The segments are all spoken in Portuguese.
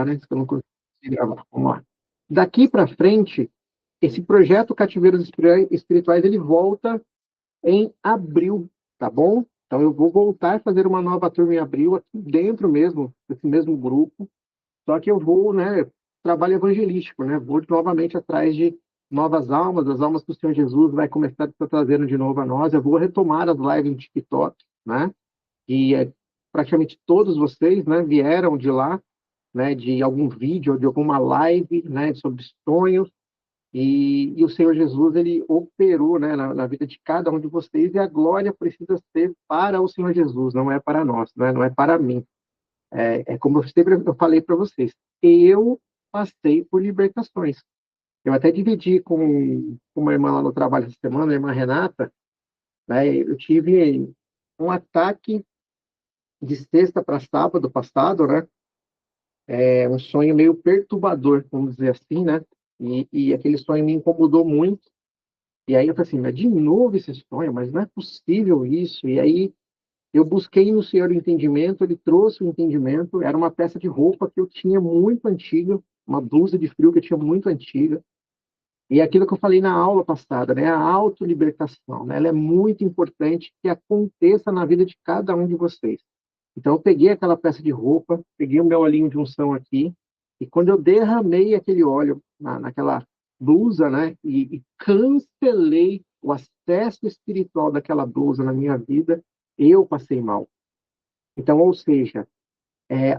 lá, né? Eu não consegui gravar. Vamos lá. Daqui para frente, esse projeto Cativeiros Espirituais, ele volta em abril, tá bom? Então eu vou voltar a fazer uma nova turma em abril, aqui dentro mesmo, desse mesmo grupo, só que eu vou, né, trabalho evangelístico, né? Vou novamente atrás de novas almas, as almas que o Senhor Jesus vai começar a estar trazendo de novo a nós. Eu vou retomar as lives no TikTok, né? E praticamente todos vocês, né, vieram de lá, né, de algum vídeo, de alguma live, né, sobre sonhos, e o Senhor Jesus, ele operou, né, na vida de cada um de vocês, e a glória precisa ser para o Senhor Jesus, não é para nós, né, não é para mim. É como eu falei para vocês, eu passei por libertações. Eu até dividi com uma irmã lá no trabalho essa semana, a irmã Renata, né, eu tive um ataque de sexta para sábado passado, né, um sonho meio perturbador, vamos dizer assim, né, e aquele sonho me incomodou muito. E aí eu falei assim, mas de novo esse sonho, mas não é possível isso. E aí eu busquei no Senhor o entendimento, ele trouxe o entendimento, era uma peça de roupa que eu tinha muito antiga, uma blusa de frio que eu tinha muito antiga. E é aquilo que eu falei na aula passada, né, a autolibertação, né, ela é muito importante que aconteça na vida de cada um de vocês. Então eu peguei aquela peça de roupa, peguei o meu olhinho de unção aqui, e quando eu derramei aquele óleo naquela blusa, né, e cancelei o acesso espiritual daquela blusa na minha vida, eu passei mal. Então, ou seja,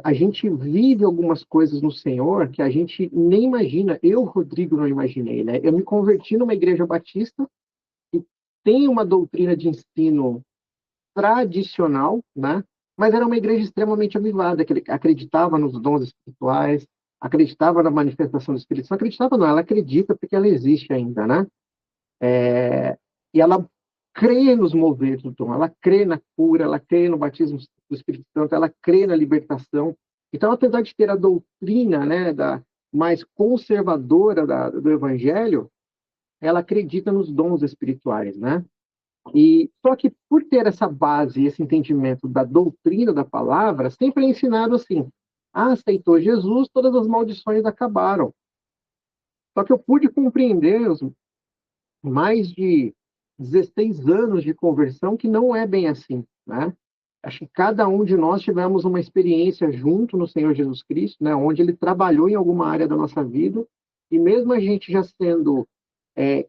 a gente vive algumas coisas no Senhor que a gente nem imagina. Eu, Rodrigo, não imaginei, né? Eu me converti numa igreja batista que tem uma doutrina de ensino tradicional, né? Mas era uma igreja extremamente avivada, que acreditava nos dons espirituais, acreditava na manifestação do Espírito Santo. Acreditava não, ela acredita porque ela existe ainda, né? E ela crê nos moveres do dom, ela crê na cura, ela crê no batismo do Espírito Santo, ela crê na libertação. Então, apesar de ter a doutrina, né, mais conservadora do Evangelho, ela acredita nos dons espirituais, né? E só que por ter essa base, esse entendimento da doutrina da palavra, sempre é ensinado assim: aceitou Jesus, todas as maldições acabaram. Só que eu pude compreender os mais de 16 anos de conversão que não é bem assim, né? Acho que cada um de nós tivemos uma experiência junto no Senhor Jesus Cristo, né, onde ele trabalhou em alguma área da nossa vida, e mesmo a gente já sendo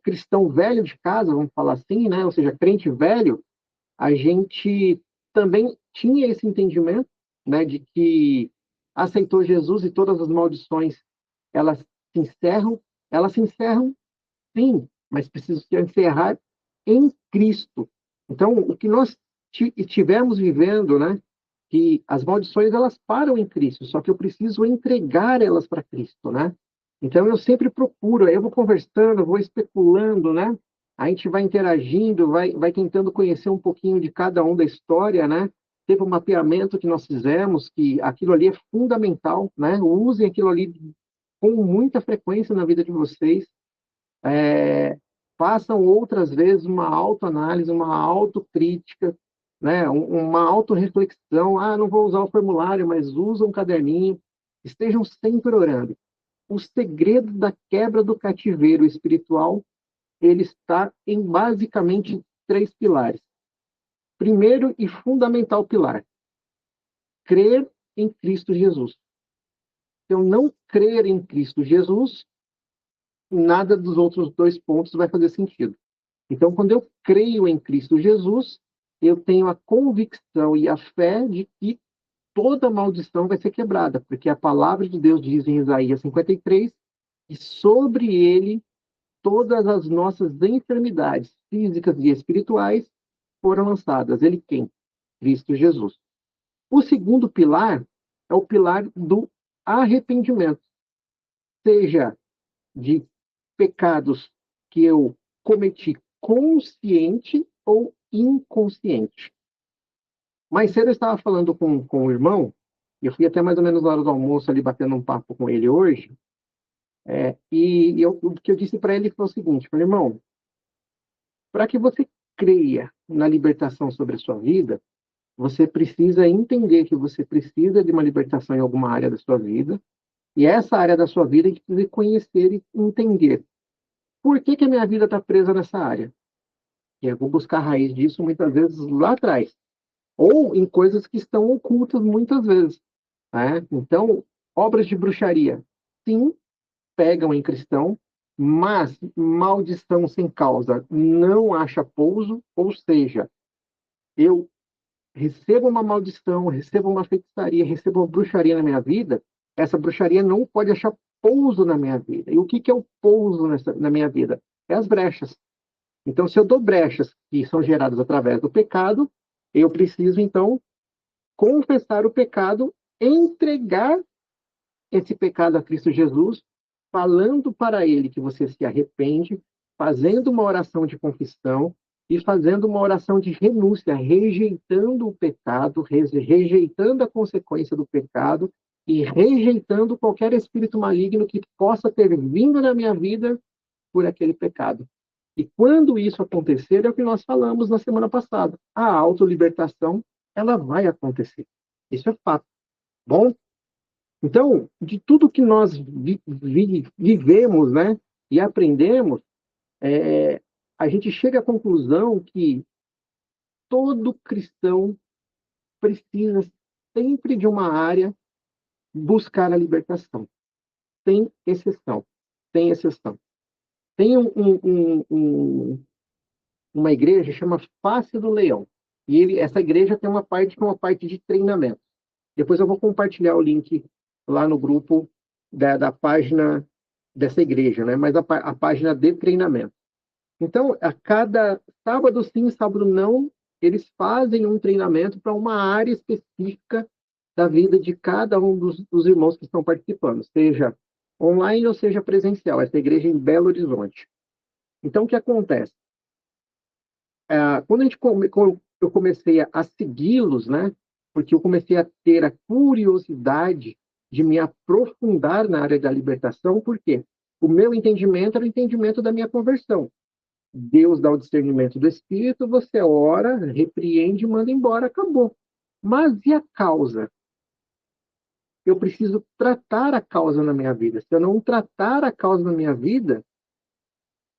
cristão velho de casa, vamos falar assim, né, ou seja, crente velho, a gente também tinha esse entendimento, né, de que aceitou Jesus e todas as maldições elas elas se encerram sim, mas precisam se encerrar em Cristo. Então, o que nós tivemos vivendo, né, que as maldições elas param em Cristo, só que eu preciso entregar elas para Cristo, né? Então eu sempre procuro, eu vou conversando, vou especulando, né? A gente vai interagindo, vai tentando conhecer um pouquinho de cada um da história, né? Teve um mapeamento que nós fizemos, que aquilo ali é fundamental, né? Usem aquilo ali com muita frequência na vida de vocês. Façam outras vezes uma autoanálise, uma autocrítica, né? Uma autorreflexão. Ah, não vou usar o formulário, mas usa um caderninho. Estejam sempre orando. O segredo da quebra do cativeiro espiritual, ele está em basicamente 3 pilares. Primeiro e fundamental pilar, crer em Cristo Jesus. Se eu não crer em Cristo Jesus, nada dos outros 2 pontos vai fazer sentido. Então, quando eu creio em Cristo Jesus, eu tenho a convicção e a fé de que toda maldição vai ser quebrada, porque a palavra de Deus diz em Isaías 53 que sobre ele todas as nossas enfermidades físicas e espirituais foram lançadas. Ele quem? Cristo Jesus. O segundo pilar é o pilar do arrependimento, seja de pecados que eu cometi consciente ou inconsciente. Mais cedo eu estava falando com o irmão, eu fui até mais ou menos na hora do almoço ali batendo um papo com ele hoje, o que eu disse para ele foi o seguinte: falei, irmão, para que você creia na libertação sobre a sua vida, você precisa entender que você precisa de uma libertação em alguma área da sua vida, E essa área da sua vida a gente precisa conhecer e entender. Por que que a minha vida está presa nessa área? E eu vou buscar a raiz disso muitas vezes lá atrás. Ou em coisas que estão ocultas muitas vezes. Né? Então, obras de bruxaria, sim, pegam em cristão, mas maldição sem causa não acha pouso, ou seja, eu recebo uma maldição, recebo uma feitiçaria, recebo uma bruxaria na minha vida, essa bruxaria não pode achar pouso na minha vida. E o que é o pouso na minha vida? É as brechas. Então, se eu dou brechas que são geradas através do pecado, eu preciso, então, confessar o pecado, entregar esse pecado a Cristo Jesus, falando para ele que você se arrepende, fazendo uma oração de confissão e fazendo uma oração de renúncia, rejeitando o pecado, rejeitando a consequência do pecado e rejeitando qualquer espírito maligno que possa ter vindo na minha vida por aquele pecado. E quando isso acontecer, é o que nós falamos na semana passada. A autolibertação, ela vai acontecer. Isso é fato. Bom, então, de tudo que nós vivemos, né, e aprendemos, a gente chega à conclusão que todo cristão precisa sempre de uma área buscar a libertação. Tem exceção. Tem exceção. Tem uma igreja que chama Face do Leão. E essa igreja tem uma parte que é uma parte de treinamento. Depois eu vou compartilhar o link lá no grupo da página dessa igreja, né? Mas a página de treinamento. Então, a cada sábado sim, sábado não, eles fazem um treinamento para uma área específica da vida de cada um dos irmãos que estão participando, seja online ou seja presencial. Essa igreja é em Belo Horizonte. Então, o que acontece? Quando eu comecei a segui-los, né? Porque eu comecei a ter a curiosidade de me aprofundar na área da libertação, porque o meu entendimento era o entendimento da minha conversão. Deus dá o discernimento do Espírito, você ora, repreende, manda embora, acabou. Mas e a causa? Eu preciso tratar a causa na minha vida. Se eu não tratar a causa na minha vida,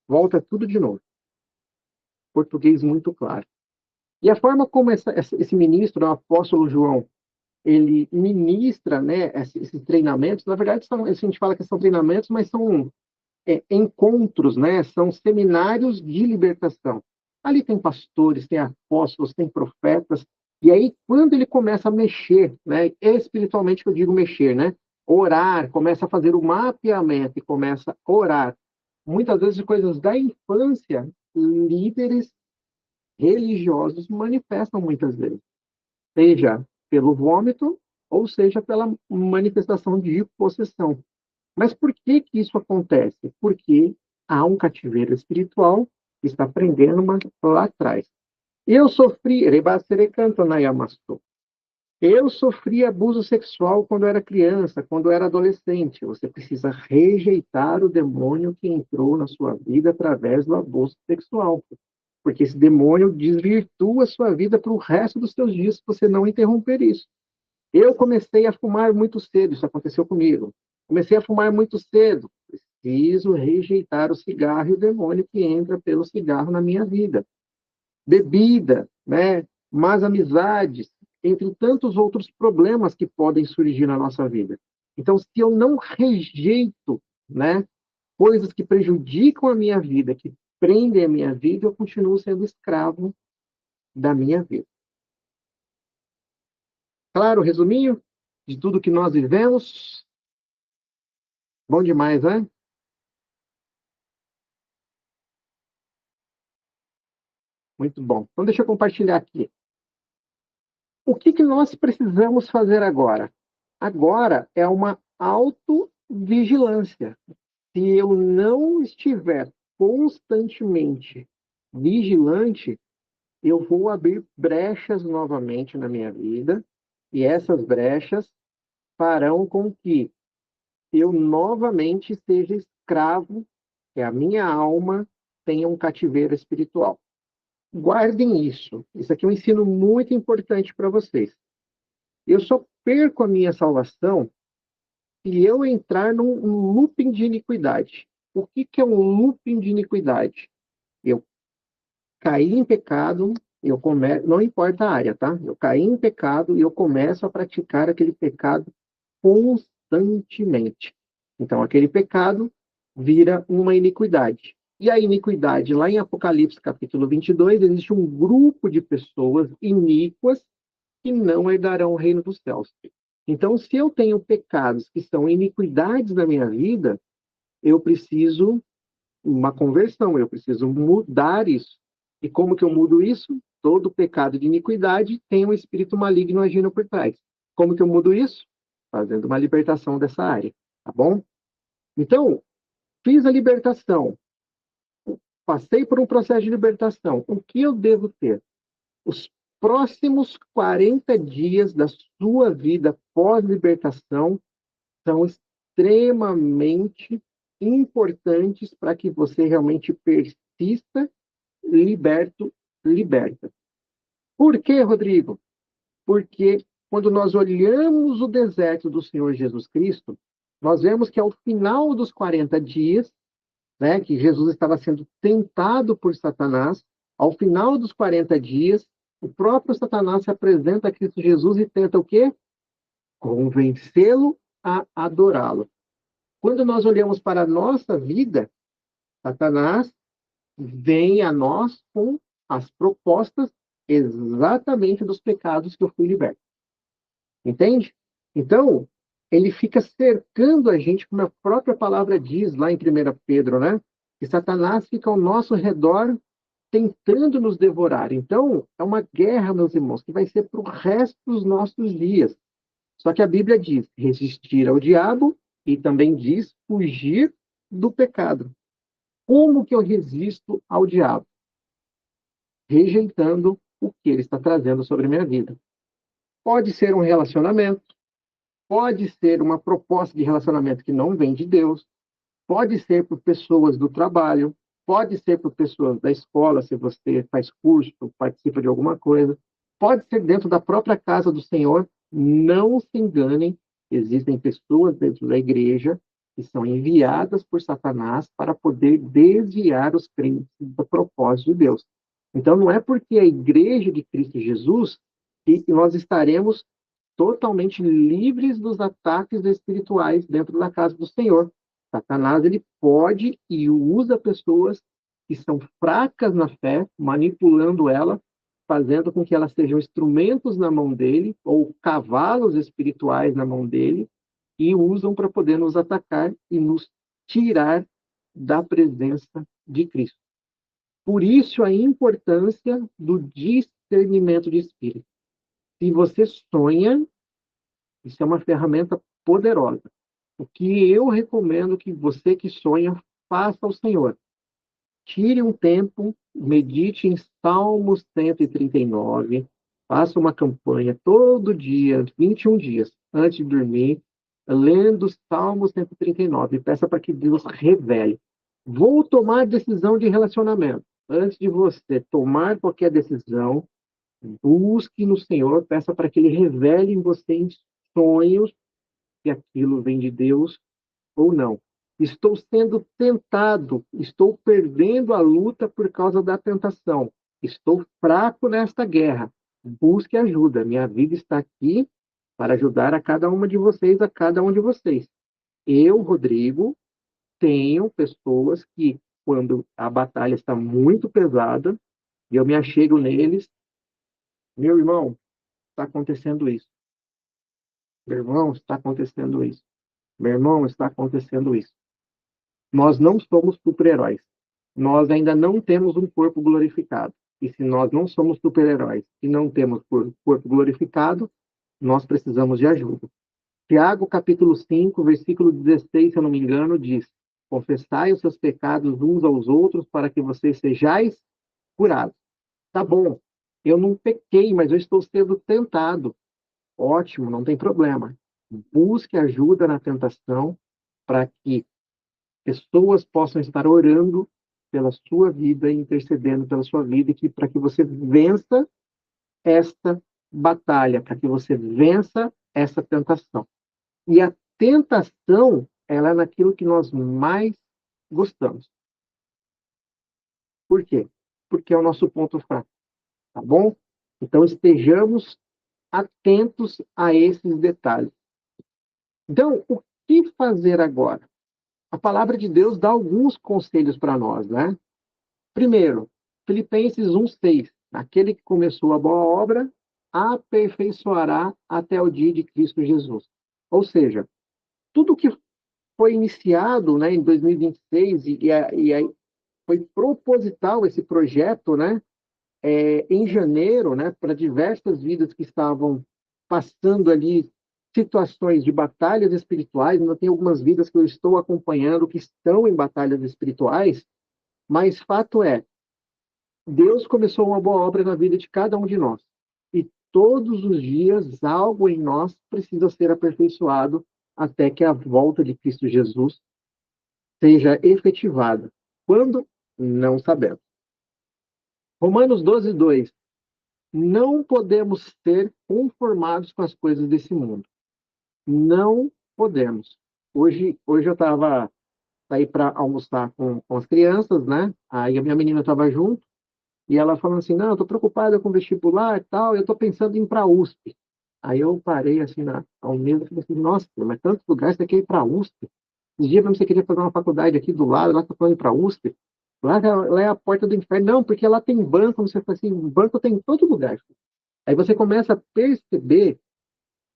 volta tudo de novo. Português muito claro. E a forma como esse ministro, o apóstolo João, ele ministra, né, esses treinamentos, na verdade, a gente fala que são treinamentos, mas são encontros, né, são seminários de libertação. Ali tem pastores, tem apóstolos, tem profetas, e aí quando ele começa a mexer, né, espiritualmente que eu digo mexer, né, orar, começa a fazer o mapeamento e começa a orar, muitas vezes coisas da infância, líderes religiosos manifestam muitas vezes, seja pelo vômito ou seja pela manifestação de possessão. Mas por que que isso acontece? Porque há um cativeiro espiritual que está prendendo lá atrás. Eu sofri, eu sofri abuso sexual quando era criança, quando era adolescente. Você precisa rejeitar o demônio que entrou na sua vida através do abuso sexual. Porque esse demônio desvirtua a sua vida para o resto dos seus dias se você não interromper isso. Eu comecei a fumar muito cedo, isso aconteceu comigo. Comecei a fumar muito cedo. Preciso rejeitar o cigarro e o demônio que entra pelo cigarro na minha vida. Bebida, né? Más amizades, entre tantos outros problemas que podem surgir na nossa vida. Então, se eu não rejeito, né, coisas que prejudicam a minha vida, que prendem a minha vida, eu continuo sendo escravo da minha vida. Claro, resuminho de tudo que nós vivemos. Bom demais, né? Muito bom. Então, deixa eu compartilhar aqui. O que nós precisamos fazer agora? Agora é uma autovigilância. Se eu não estiver constantemente vigilante, eu vou abrir brechas novamente na minha vida, e essas brechas farão com que eu novamente seja escravo, que a minha alma tenha um cativeiro espiritual. Guardem isso. Isso aqui é um ensino muito importante para vocês. Eu só perco a minha salvação se eu entrar num looping de iniquidade. O que é um looping de iniquidade? Eu caí em pecado, não importa a área, tá? Eu caí em pecado e eu começo a praticar aquele pecado constantemente. Então, aquele pecado vira uma iniquidade. E a iniquidade, lá em Apocalipse, capítulo 22, existe um grupo de pessoas iníquas que não herdarão o reino dos céus. Então, se eu tenho pecados que são iniquidades na minha vida, eu preciso uma conversão, eu preciso mudar isso. E como que eu mudo isso? Todo pecado de iniquidade tem um espírito maligno agindo por trás. Como que eu mudo isso? Fazendo uma libertação dessa área, tá bom? Então, fiz a libertação, passei por um processo de libertação. O que eu devo ter? Os próximos 40 dias da sua vida pós-libertação são extremamente importantes para que você realmente persista, liberta. Por quê, Rodrigo? Porque quando nós olhamos o deserto do Senhor Jesus Cristo, nós vemos que ao final dos 40 dias, né, que Jesus estava sendo tentado por Satanás, ao final dos 40 dias, o próprio Satanás se apresenta a Cristo Jesus e tenta o quê? Convencê-lo a adorá-lo. Quando nós olhamos para a nossa vida, Satanás vem a nós com as propostas exatamente dos pecados que eu fui liberto. Entende? Então, ele fica cercando a gente, como a própria palavra diz lá em 1 Pedro, né? Que Satanás fica ao nosso redor tentando nos devorar. Então, é uma guerra, meus irmãos, que vai ser para o resto dos nossos dias. Só que a Bíblia diz resistir ao diabo e também diz fugir do pecado. Como que eu resisto ao diabo? Rejeitando o que ele está trazendo sobre a minha vida. Pode ser um relacionamento, pode ser uma proposta de relacionamento que não vem de Deus, pode ser por pessoas do trabalho, pode ser por pessoas da escola, se você faz curso, participa de alguma coisa, pode ser dentro da própria casa do Senhor. Não se enganem, existem pessoas dentro da igreja que são enviadas por Satanás para poder desviar os crentes do propósito de Deus. Então, não é porque a igreja de Cristo Jesus que nós estaremos totalmente livres dos ataques espirituais dentro da casa do Senhor. Satanás, ele pode e usa pessoas que são fracas na fé, manipulando ela, fazendo com que elas sejam instrumentos na mão dele, ou cavalos espirituais na mão dele, e usam para poder nos atacar e nos tirar da presença de Cristo. Por isso, a importância do discernimento de espírito. Se você sonha, isso é uma ferramenta poderosa. O que eu recomendo que você que sonha, faça ao Senhor. Tire um tempo, medite em Salmos 139, faça uma campanha todo dia, 21 dias, antes de dormir, lendo Salmos 139. Peça para que Deus revele. Vou tomar decisão de relacionamento. Antes de você tomar qualquer decisão, busque no Senhor, peça para que Ele revele em você em sonhos se aquilo vem de Deus ou não. Estou sendo tentado, estou perdendo a luta por causa da tentação. Estou fraco nesta guerra. Busque ajuda. Minha vida está aqui para ajudar a cada uma de vocês, a cada um de vocês. Eu, Rodrigo, tenho pessoas que, quando a batalha está muito pesada, eu me achego neles. Meu irmão, está acontecendo isso. Meu irmão, está acontecendo isso. Meu irmão, está acontecendo isso. Nós não somos super-heróis. Nós ainda não temos um corpo glorificado. E se nós não somos super-heróis e não temos corpo glorificado, nós precisamos de ajuda. Tiago, capítulo 5, versículo 16, se eu não me engano, diz: confessai os seus pecados uns aos outros para que vocês sejais curados. Tá bom, eu não pequei, mas eu estou sendo tentado. Ótimo, não tem problema. Busque ajuda na tentação para que pessoas possam estar orando pela sua vida e intercedendo pela sua vida e para que você vença esta batalha, para que você vença essa tentação. E a tentação, ela é naquilo que nós mais gostamos. Por quê? Porque é o nosso ponto fraco, tá bom? Então, estejamos atentos a esses detalhes. Então, o que fazer agora? A palavra de Deus dá alguns conselhos para nós, né? Primeiro, Filipenses 1:6. Aquele que começou a boa obra, aperfeiçoará até o dia de Cristo Jesus. Ou seja, tudo que foi iniciado, né, em 2026 e foi proposital esse projeto, né, em janeiro, né, para diversas vidas que estavam passando ali situações de batalhas espirituais. Ainda tem algumas vidas que eu estou acompanhando que estão em batalhas espirituais, mas fato é, Deus começou uma boa obra na vida de cada um de nós. E todos os dias algo em nós precisa ser aperfeiçoado até que a volta de Cristo Jesus seja efetivada. Quando? Não sabemos. Romanos 12:2. Não podemos ser conformados com as coisas desse mundo. Não podemos. Hoje eu estava saí para almoçar com as crianças, né? Aí a minha menina estava junto e ela falando assim, não, eu estou preocupada com o vestibular e tal, eu estou pensando em ir para a USP. Aí eu parei assim ao meio e falei assim, nossa, mas tantos lugares você quer ir para a USP? Um dia você queria fazer uma faculdade aqui do lado, lá você está falando ir para a USP? Lá é a porta do inferno. Não, porque lá tem banco, você fala assim, banco tem em todo lugar. Aí você começa a perceber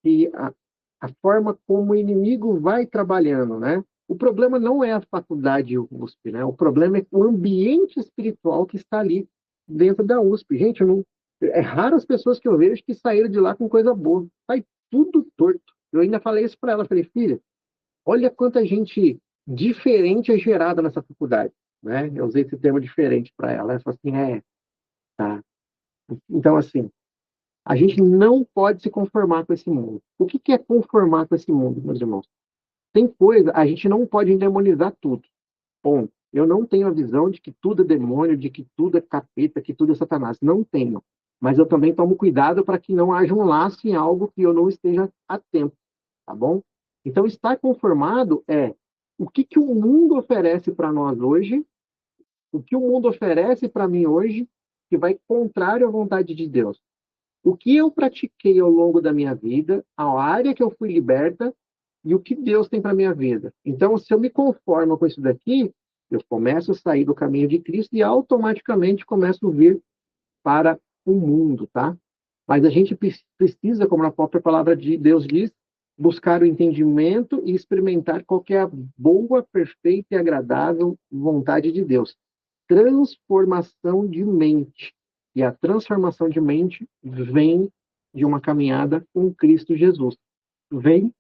que a forma como o inimigo vai trabalhando, né? O problema não é a faculdade USP, né? O problema é o ambiente espiritual que está ali dentro da USP. Gente, é raro as pessoas que eu vejo que saíram de lá com coisa boa. Sai tudo torto. Eu ainda falei isso para ela, falei, filha, olha quanta gente diferente é gerada nessa faculdade, né? Eu usei esse termo diferente para ela. Ela falou assim, tá. Então, assim, a gente não pode se conformar com esse mundo. O que é conformar com esse mundo, meus irmãos? Tem coisa, a gente não pode endemonizar tudo. Bom, eu não tenho a visão de que tudo é demônio, de que tudo é capeta, que tudo é Satanás. Não tenho. Mas eu também tomo cuidado para que não haja um laço em algo que eu não esteja atento, tá bom? Então, estar conformado é o que o mundo oferece para nós hoje, o que o mundo oferece para mim hoje, que vai contrário à vontade de Deus. O que eu pratiquei ao longo da minha vida, a área que eu fui liberta e o que Deus tem para minha vida. Então, se eu me conformo com isso daqui, eu começo a sair do caminho de Cristo e automaticamente começo a vir para o mundo, tá? Mas a gente precisa, como a própria palavra de Deus diz, buscar o entendimento e experimentar qual é a boa, perfeita e agradável vontade de Deus. Transformação de mente. E a transformação de mente vem de uma caminhada com Cristo Jesus. Vem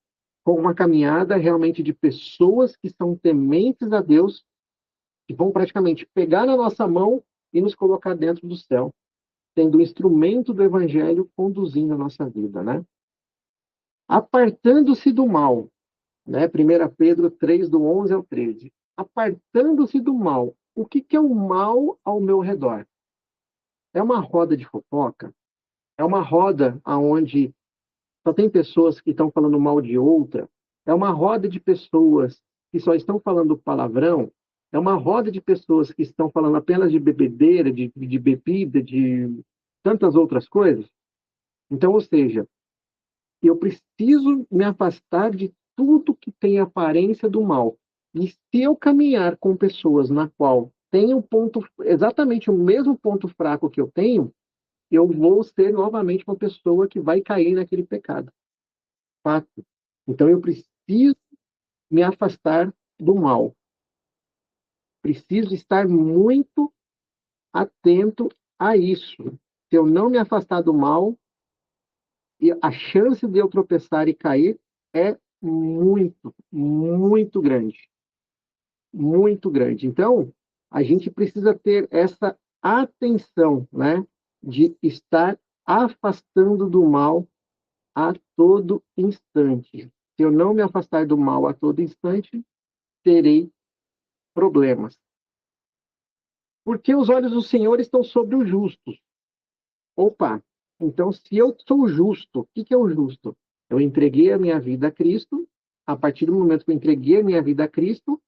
com uma caminhada realmente de pessoas que são tementes a Deus, que vão praticamente pegar na nossa mão e nos colocar dentro do céu, sendo o instrumento do evangelho conduzindo a nossa vida, né? Apartando-se do mal, né? 1 Pedro 3, do 11 ao 13. Apartando-se do mal. O que é o mal ao meu redor? É uma roda de fofoca? É uma roda onde só tem pessoas que estão falando mal de outra? É uma roda de pessoas que só estão falando palavrão? É uma roda de pessoas que estão falando apenas de bebedeira, de bebida, de tantas outras coisas? Então, ou seja, eu preciso me afastar de tudo que tem aparência do mal. E se eu caminhar com pessoas na qual tem um ponto, exatamente o mesmo ponto fraco que eu tenho, eu vou ser novamente uma pessoa que vai cair naquele pecado. Fato. Então eu preciso me afastar do mal. Preciso estar muito atento a isso. Se eu não me afastar do mal, a chance de eu tropeçar e cair é muito, muito grande. Muito grande. Então, a gente precisa ter essa atenção, né, de estar afastando do mal a todo instante. Se eu não me afastar do mal a todo instante, terei problemas. Porque os olhos do Senhor estão sobre os justos. Opa, então se eu sou justo, o que é o justo? Eu entreguei a minha vida a Cristo, a partir do momento que eu entreguei a minha vida a Cristo,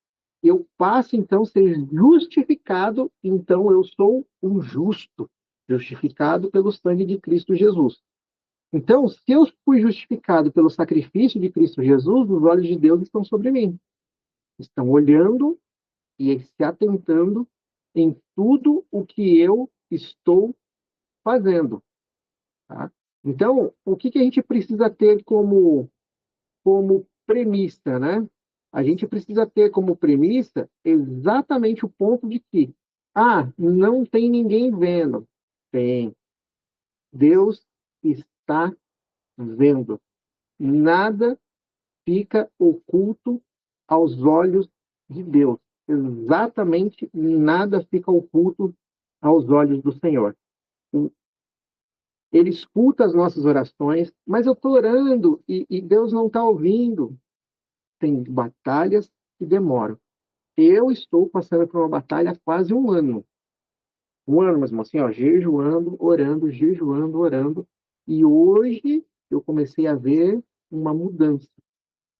eu passo, então, a ser justificado, então eu sou um justo, justificado pelo sangue de Cristo Jesus. Então, se eu fui justificado pelo sacrifício de Cristo Jesus, os olhos de Deus estão sobre mim. Estão olhando e se atentando em tudo o que eu estou fazendo. Tá? Então, o que a gente precisa ter como premissa, né? A gente precisa ter como premissa exatamente o ponto de que, não tem ninguém vendo. Tem. Deus está vendo. Nada fica oculto aos olhos de Deus. Exatamente nada fica oculto aos olhos do Senhor. Ele escuta as nossas orações, mas eu estou orando e Deus não está ouvindo. Tem batalhas que demoram. Eu estou passando por uma batalha há quase um ano. Um ano, mas assim, ó, jejuando, orando. E hoje eu comecei a ver uma mudança.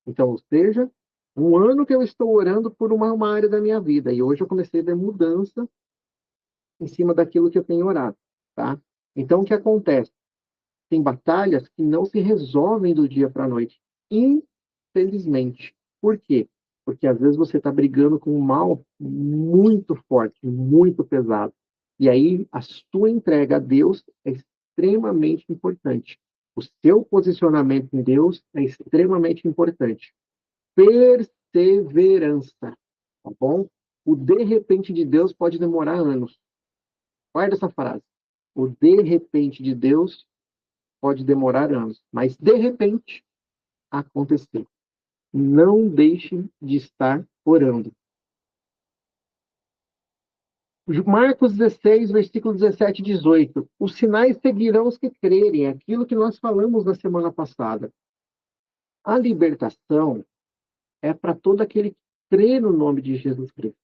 Então, ou seja, um ano que eu estou orando por uma área da minha vida. E hoje eu comecei a ver mudança em cima daquilo que eu tenho orado. Tá? Então, o que acontece? Tem batalhas que não se resolvem do dia para a noite. Infelizmente. Por quê? Porque às vezes você está brigando com um mal muito forte, muito pesado. E aí a sua entrega a Deus é extremamente importante. O seu posicionamento em Deus é extremamente importante. Perseverança, tá bom? O de repente de Deus pode demorar anos. Guarda essa frase. O de repente de Deus pode demorar anos, mas de repente acontecer. Não deixe de estar orando. Marcos 16, versículo 17 e 18. Os sinais seguirão os que crerem, aquilo que nós falamos na semana passada. A libertação é para todo aquele que crê no nome de Jesus Cristo.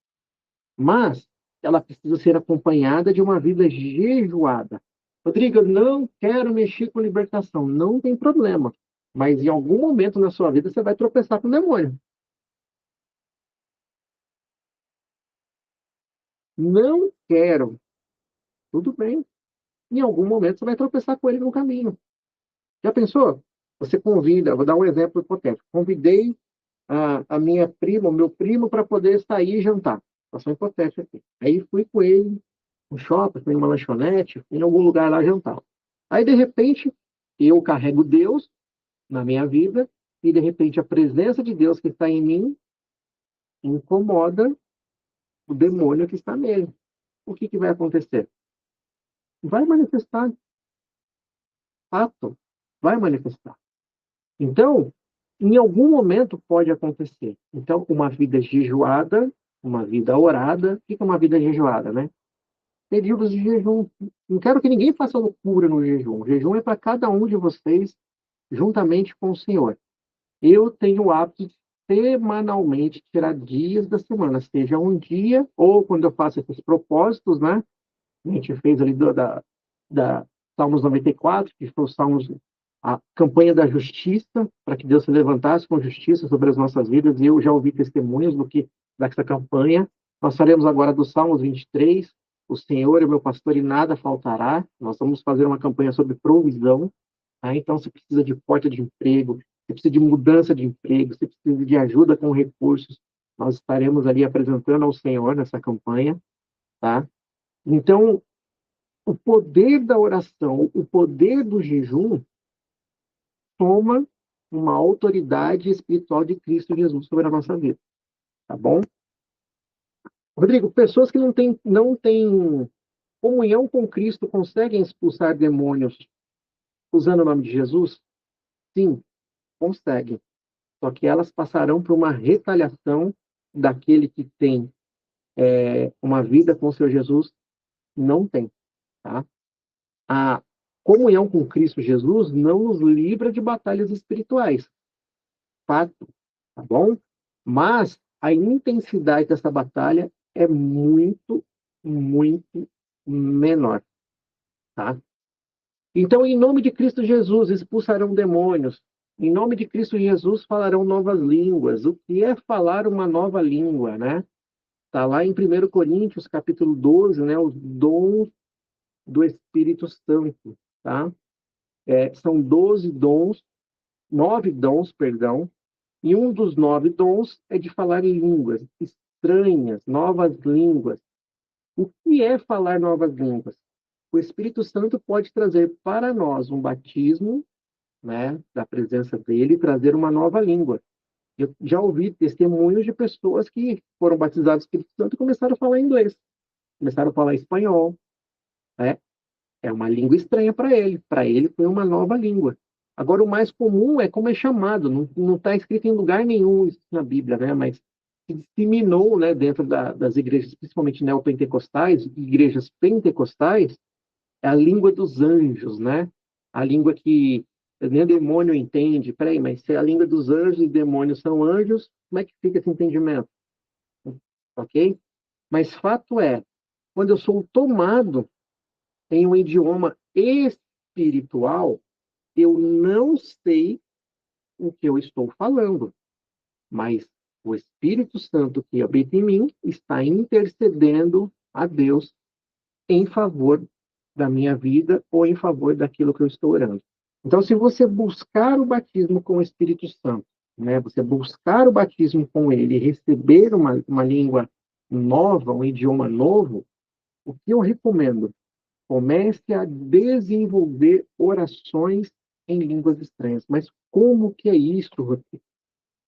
Mas ela precisa ser acompanhada de uma vida jejuada. Rodrigo, eu não quero mexer com libertação. Não tem problema. Mas em algum momento na sua vida você vai tropeçar com o demônio. Não quero. Tudo bem. Em algum momento você vai tropeçar com ele no caminho. Já pensou? Você convida, vou dar um exemplo hipotético. Convidei a minha prima, o meu primo, para poder sair e jantar. Situação hipotética aqui. Aí fui com ele no shopping, fui em uma lanchonete, fui em algum lugar lá jantar. Aí, de repente, eu carrego Deus na minha vida e, de repente, a presença de Deus que está em mim incomoda o demônio que está nele. O que vai acontecer? Vai manifestar. Fato. Vai manifestar. Então, em algum momento pode acontecer. Então, uma vida jejuada, uma vida orada, o que é uma vida jejuada, né? Períodos de jejum. Não quero que ninguém faça loucura no jejum. O jejum é para cada um de vocês, juntamente com o Senhor. Eu tenho o hábito de semanalmente tirar dias da semana, seja um dia, ou quando eu faço esses propósitos, né? A gente fez ali da Salmos 94, que foi o Salmos, a campanha da justiça, para que Deus se levantasse com justiça sobre as nossas vidas, e eu já ouvi testemunhos dessa campanha. Nós faremos agora do Salmos 23, o Senhor é meu pastor e nada faltará. Nós vamos fazer uma campanha sobre provisão, tá? Então, se precisa de porta de emprego, se precisa de mudança de emprego, se precisa de ajuda com recursos, nós estaremos ali apresentando ao Senhor nessa campanha, tá? Então, o poder da oração, o poder do jejum, toma uma autoridade espiritual de Cristo Jesus sobre a nossa vida, tá bom? Rodrigo, pessoas que não têm comunhão com Cristo conseguem expulsar demônios usando o nome de Jesus? Sim, conseguem. Só que elas passarão por uma retaliação daquele que tem uma vida com o Senhor Jesus, não tem, tá? A comunhão com Cristo Jesus não nos livra de batalhas espirituais, fato, tá bom? Mas a intensidade dessa batalha é muito, muito menor, tá? Então, em nome de Cristo Jesus, expulsarão demônios. Em nome de Cristo Jesus falarão novas línguas. O que é falar uma nova língua, né? Está lá em 1 Coríntios, capítulo 12, né? Os dons do Espírito Santo, tá? São 12 dons, 9 dons, perdão, e um dos 9 dons é de falar em línguas estranhas, novas línguas. O que é falar novas línguas? O Espírito Santo pode trazer para nós um batismo, né, da presença dele, trazer uma nova língua. Eu já ouvi testemunhos de pessoas que foram batizadas no Espírito Santo e começaram a falar inglês, começaram a falar espanhol, né? É uma língua estranha para ele. Para ele foi uma nova língua. Agora, o mais comum é como é chamado. Não está escrito em lugar nenhum isso na Bíblia, né? Mas se disseminou, né, dentro das igrejas, principalmente neopentecostais, igrejas pentecostais, é a língua dos anjos, né? A língua que nem demônio entende. Peraí, mas se a língua dos anjos e demônios são anjos, como é que fica esse entendimento? Ok? Mas fato é, quando eu sou tomado em um idioma espiritual, eu não sei o que eu estou falando, mas o Espírito Santo que habita em mim está intercedendo a Deus em favor da minha vida ou em favor daquilo que eu estou orando. Então, se você buscar o batismo com o Espírito Santo, né, você buscar o batismo com ele, receber uma língua nova, um idioma novo, o que eu recomendo? Comece a desenvolver orações em línguas estranhas. Mas como que é isso, Rodrigo?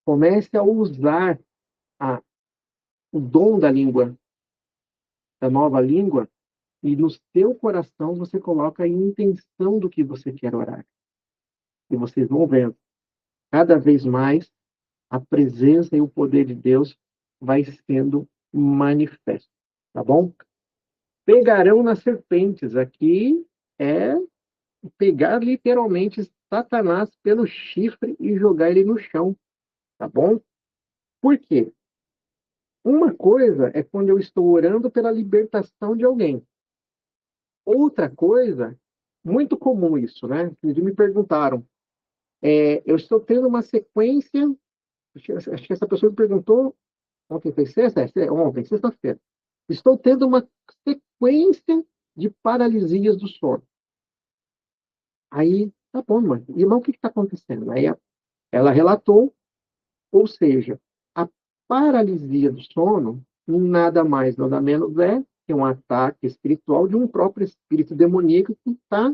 Comece a usar a, o dom da língua, da nova língua, e no seu coração você coloca a intenção do que você quer orar. E vocês vão vendo, cada vez mais, a presença e o poder de Deus vai sendo manifesto. Tá bom? Pegarão nas serpentes. Aqui é pegar literalmente Satanás pelo chifre e jogar ele no chão, tá bom? Por quê? Uma coisa é quando eu estou orando pela libertação de alguém. Outra coisa, muito comum isso, né? Eles me perguntaram, eu estou tendo uma sequência, acho que essa pessoa me perguntou, ontem foi sexta? Ontem, sexta-feira. Estou tendo uma sequência de paralisias do sono. Aí, tá bom, mãe. Irmão, o que está acontecendo? Aí ela relatou. Ou seja, a paralisia do sono nada mais, nada menos é que um ataque espiritual de um próprio espírito demoníaco que está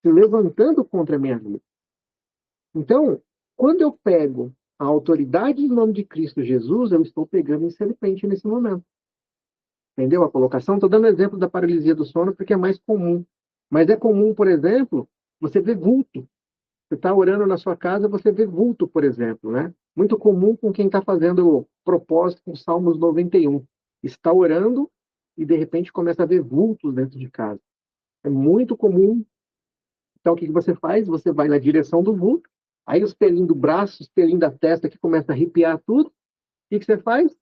se levantando contra a minha vida. Então, quando eu pego a autoridade em nome de Cristo Jesus, eu estou pegando em serpente nesse momento. Entendeu a colocação? Estou dando exemplo da paralisia do sono porque é mais comum. Mas é comum, por exemplo, você ver vulto. Você está orando na sua casa, você vê vulto, por exemplo, né? Muito comum com quem está fazendo propósito com Salmos 91. Está orando e, de repente, começa a ver vultos dentro de casa. É muito comum. Então, o que você faz? Você vai na direção do vulto, aí os pelinhos do braço, os pelinhos da testa que começa a arrepiar tudo. O que você faz?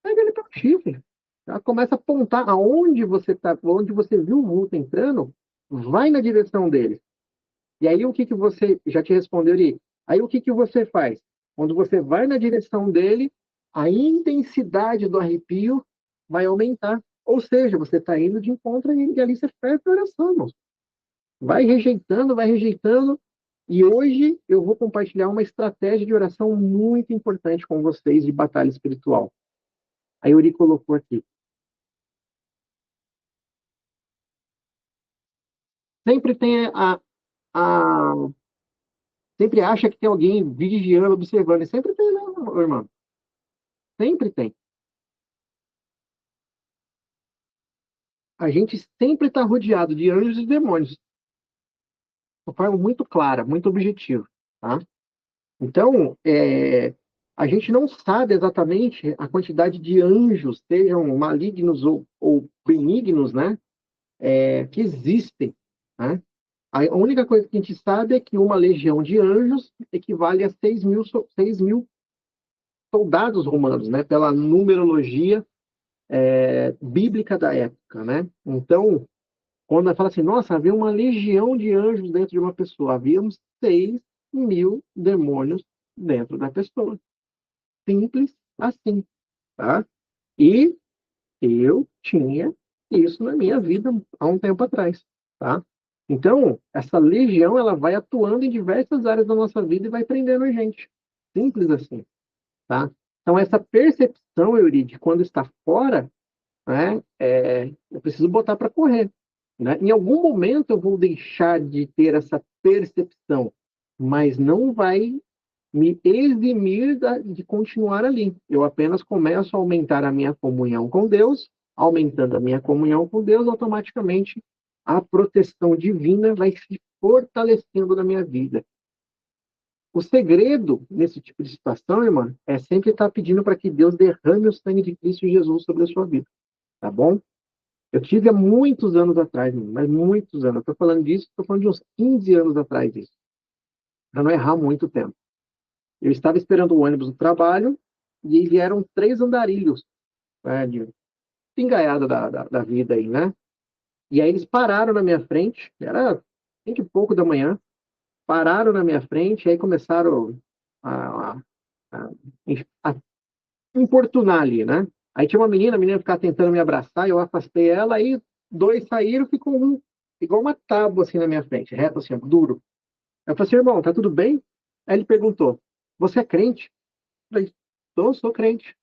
Pega ele pelo chifre. Tá? Começa a apontar aonde você tá, onde você viu o vulto entrando, vai na direção dele. E aí o que você já te respondeu ali? Aí o que você faz? Quando você vai na direção dele, a intensidade do arrepio vai aumentar. Ou seja, você está indo de encontro a ele, e ali você perde a oração, irmão. Vai rejeitando, vai rejeitando. E hoje eu vou compartilhar uma estratégia de oração muito importante com vocês de batalha espiritual. A Yuri colocou aqui. Sempre tem a sempre acha que tem alguém vigiando, observando. E sempre tem, né, irmão? Sempre tem. A gente sempre está rodeado de anjos e demônios, de forma muito clara, muito objetiva, tá? Então, a gente não sabe exatamente a quantidade de anjos, sejam malignos ou benignos, né, que existem, né? A única coisa que a gente sabe é que uma legião de anjos equivale a 6.000 soldados romanos, né, pela numerologia bíblica da época, né? Então, quando ela fala assim, nossa, havia uma legião de anjos dentro de uma pessoa, havíamos 6 1000 demônios dentro da pessoa. Simples assim, tá? E eu tinha isso na minha vida há um tempo atrás, tá? Então, essa legião, ela vai atuando em diversas áreas da nossa vida e vai prendendo a gente. Simples assim, tá? Então, essa percepção, Euridice, quando está fora, né, eu preciso botar para correr, né? Em algum momento eu vou deixar de ter essa percepção, mas não vai me eximir de continuar ali. Eu apenas começo a aumentar a minha comunhão com Deus, aumentando a minha comunhão com Deus, automaticamente a proteção divina vai se fortalecendo na minha vida. O segredo nesse tipo de situação, irmã, é sempre estar pedindo para que Deus derrame o sangue de Cristo Jesus sobre a sua vida, tá bom? Eu tive há muitos anos atrás, mas muitos anos. Eu estou falando disso, estou falando de uns 15 anos atrás disso, para não errar muito tempo. Eu estava esperando o ônibus do trabalho e aí vieram 3 andarilhos, né, de pingaiada da vida aí, né? E aí eles pararam na minha frente, era 5 e pouco da manhã, pararam na minha frente e aí começaram a, a, a, a importunar ali, né? Aí tinha uma menina, a menina ficava tentando me abraçar, eu afastei ela, aí 2 saíram, ficou um, igual uma tábua assim na minha frente, reto assim, duro. Eu falei assim, irmão, tá tudo bem? Aí ele perguntou, você é crente? Eu falei, sou crente.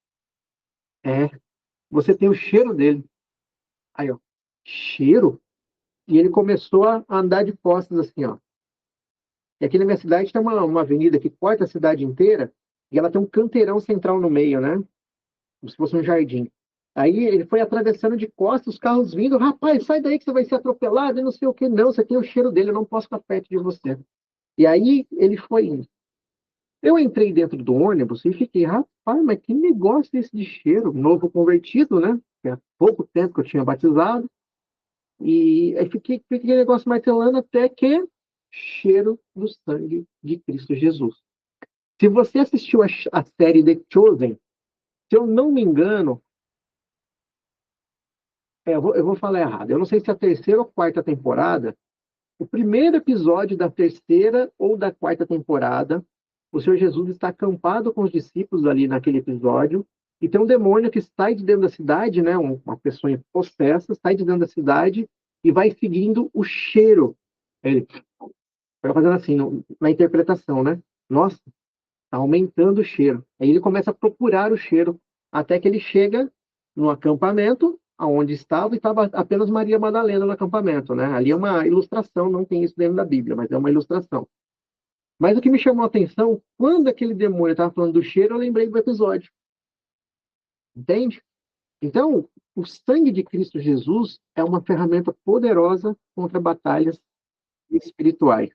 É, você tem o cheiro dele. Aí, ó, cheiro? E ele começou a andar de costas assim, ó. E aqui na minha cidade tem uma avenida que corta a cidade inteira, e ela tem um canteirão central no meio, né? Como se fosse um jardim. Aí ele foi atravessando de costas, os carros vindo, rapaz, sai daí que você vai ser atropelado, e não sei o que, não, você tem o cheiro dele, eu não posso ficar perto de você. E aí ele foi indo. Eu entrei dentro do ônibus e fiquei, rapaz, mas que negócio é esse de cheiro? Novo convertido, né? Há pouco tempo que eu tinha batizado. E aí fiquei aquele negócio martelando até que cheiro do sangue de Cristo Jesus. Se você assistiu a série The Chosen, se eu não me engano, eu vou falar errado. Eu não sei se é a terceira ou quarta temporada. O primeiro episódio da terceira ou da quarta temporada, o Senhor Jesus está acampado com os discípulos ali naquele episódio, e tem um demônio que sai de dentro da cidade, né, uma pessoa possessa, sai de dentro da cidade e vai seguindo o cheiro. Ele vai fazendo assim, na interpretação, né? Nossa, está aumentando o cheiro. Aí ele começa a procurar o cheiro, até que ele chega no acampamento, aonde estava, e estava apenas Maria Madalena no acampamento, né? Ali é uma ilustração, não tem isso dentro da Bíblia, mas é uma ilustração. Mas o que me chamou a atenção, quando aquele demônio estava falando do cheiro, eu lembrei do episódio. Entende? Então, o sangue de Cristo Jesus é uma ferramenta poderosa contra batalhas espirituais.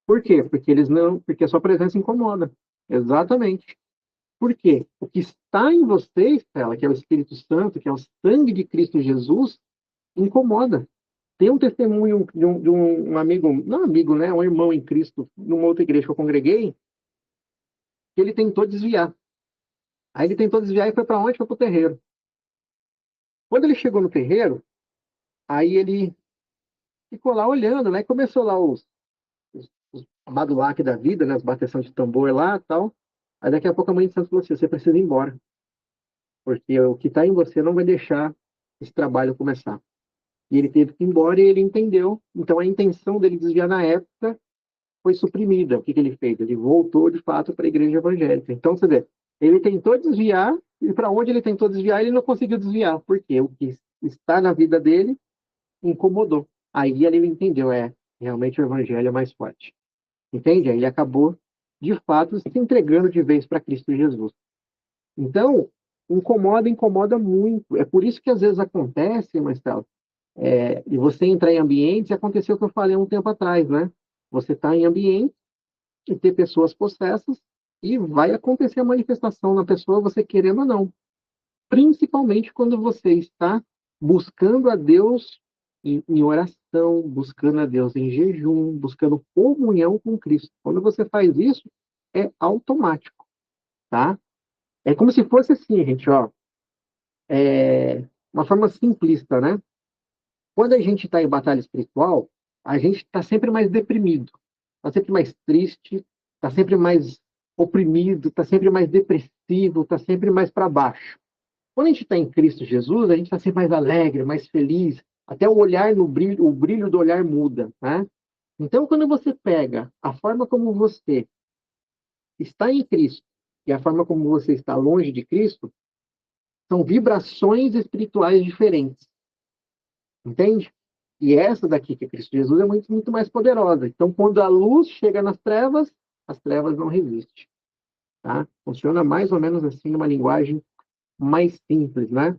Por quê? Porque eles não, porque a sua presença incomoda. Exatamente. Por quê? O que está em você, Estela, que é o Espírito Santo, que é o sangue de Cristo Jesus, incomoda. Tem um testemunho de um amigo, não amigo, né? Um irmão em Cristo, numa outra igreja que eu congreguei, que ele tentou desviar. Aí ele tentou desviar e foi para onde? Foi para o terreiro. Quando ele chegou no terreiro, aí ele ficou lá olhando, né? E começou lá os badulaque da vida, né? As bateção de tambor lá e tal. Aí daqui a pouco a mãe de Santos falou assim, você precisa ir embora, porque o que está em você não vai deixar esse trabalho começar. E ele teve que ir embora e ele entendeu. Então a intenção dele desviar na época foi suprimida. O que ele fez? Ele voltou de fato para a igreja evangélica. Então você vê, ele tentou desviar e para onde ele tentou desviar ele não conseguiu desviar, porque o que está na vida dele incomodou. Aí ele entendeu, realmente o evangelho é mais forte. Entende? Aí ele acabou de fato se entregando de vez para Cristo Jesus. Então, incomoda muito. É por isso que às vezes acontece, Marcelo, e você entrar em ambientes, aconteceu o que eu falei um tempo atrás, né? Você está em ambiente e ter pessoas possessas e vai acontecer a manifestação na pessoa, você querendo ou não. Principalmente quando você está buscando a Deus em oração, buscando a Deus em jejum, buscando comunhão com Cristo. Quando você faz isso, é automático, tá? É como se fosse assim, gente, ó, uma forma simplista, né? Quando a gente está em batalha espiritual, a gente está sempre mais deprimido, está sempre mais triste, está sempre mais oprimido, está sempre mais depressivo, está sempre mais para baixo. Quando a gente está em Cristo Jesus, a gente está sempre mais alegre, mais feliz, até o olhar no brilho, o brilho do olhar muda, né? Então, quando você pega a forma como você está em Cristo e a forma como você está longe de Cristo, são vibrações espirituais diferentes, entende? E essa daqui, que é Cristo Jesus, é muito, muito mais poderosa. Então, quando a luz chega nas trevas, as trevas não resistem, tá? Funciona mais ou menos assim, numa linguagem mais simples, né?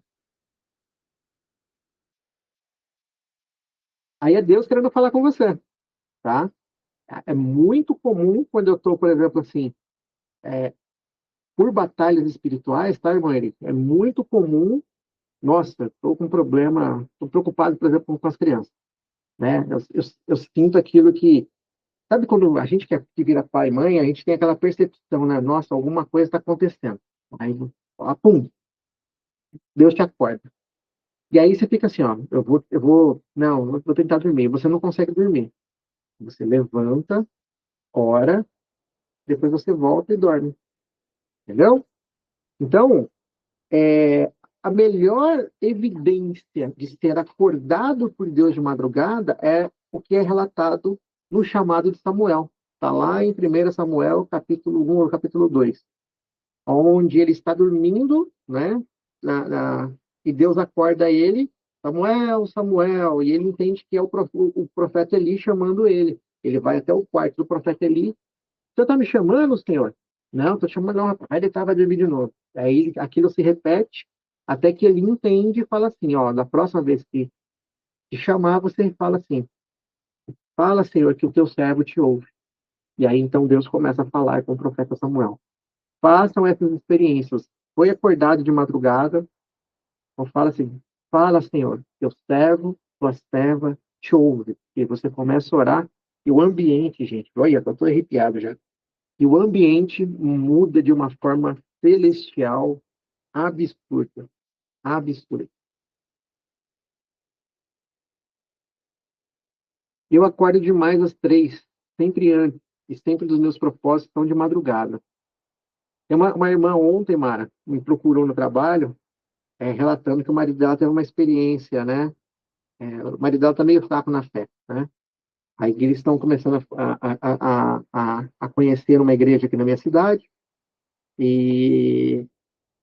Aí é Deus querendo falar com você, tá? É muito comum quando eu estou, por exemplo, assim, por batalhas espirituais, tá, irmão Eric? É muito comum, nossa, estou com um problema, estou preocupado, por exemplo, com as crianças, né? Eu sinto aquilo que, sabe quando a gente que vira pai e mãe, a gente tem aquela percepção, né? Nossa, alguma coisa está acontecendo. Aí, ó, pum, Deus te acorda. E aí você fica assim, ó, não, eu vou tentar dormir. Você não consegue dormir. Você levanta, ora, depois você volta e dorme, entendeu? Então, a melhor evidência de ser acordado por Deus de madrugada é o que é relatado no chamado de Samuel. Está lá em 1 Samuel, capítulo 1 ou capítulo 2, onde ele está dormindo, né? E Deus acorda ele, Samuel, Samuel, e ele entende que é o profeta Eli chamando ele. Ele vai até o quarto do profeta Eli. Você está me chamando, senhor? Não, estou chamando, não, rapaz. Aí ele estava dormindo de novo. Aí aquilo se repete até que ele entende e fala assim, ó, da próxima vez que te chamar, você fala assim, fala, senhor, que o teu servo te ouve. E aí então Deus começa a falar com o profeta Samuel. Façam essas experiências. Foi acordado de madrugada, então fala assim, fala, senhor, teu servo, tua serva te ouve. E você começa a orar e o ambiente, gente, olha, eu estou arrepiado já. E o ambiente muda de uma forma celestial, absurda, absurda. Eu acordo demais às 3, sempre antes, e sempre dos meus propósitos são de madrugada. Tem uma irmã ontem, Mara, me procurou no trabalho, relatando que o marido dela teve uma experiência, né? O marido dela está meio fraco na fé, né? Aí eles estão começando a conhecer uma igreja aqui na minha cidade, e,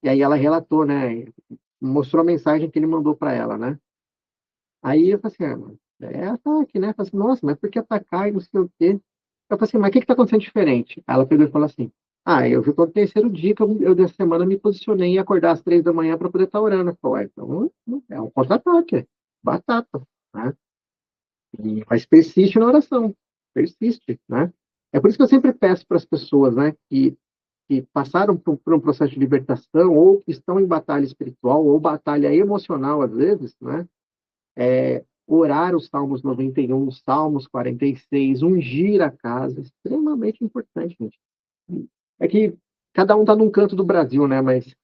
e aí ela relatou, né? Mostrou a mensagem que ele mandou para ela, né? Aí eu falei assim, mano, é ataque, né? Eu falei assim, nossa, mas por que atacar e não sei o quê? Eu falei assim, mas o que está acontecendo diferente? Aí ela pegou e falou assim, eu vi todo terceiro dia que eu dessa semana me posicionei em acordar às 3 da manhã para poder estar orando. Eu falei, então é um contra-ataque, batata, né? Mas persiste na oração, persiste, né? É por isso que eu sempre peço para as pessoas, né, que passaram por um processo de libertação ou que estão em batalha espiritual ou batalha emocional, às vezes, né? Orar os Salmos 91, Salmos 46, ungir a casa, extremamente importante, gente. É que cada um está num canto do Brasil, né? Mas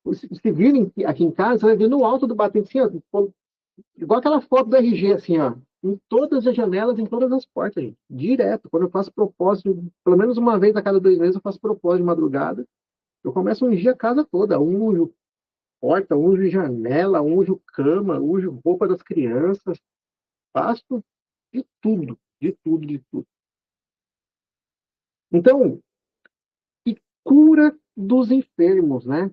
se virem aqui em casa, você vai ver no alto do batente, assim, ó, igual aquela foto do RG, assim, ó, em todas as janelas, em todas as portas, gente. Direto. Quando eu faço propósito, pelo menos uma vez a cada 2 meses, eu faço propósito de madrugada, eu começo a ungir a casa toda, unjo porta, unjo janela, unjo cama, unjo roupa das crianças, faço de tudo, de tudo, de tudo. Então, e cura dos enfermos, né?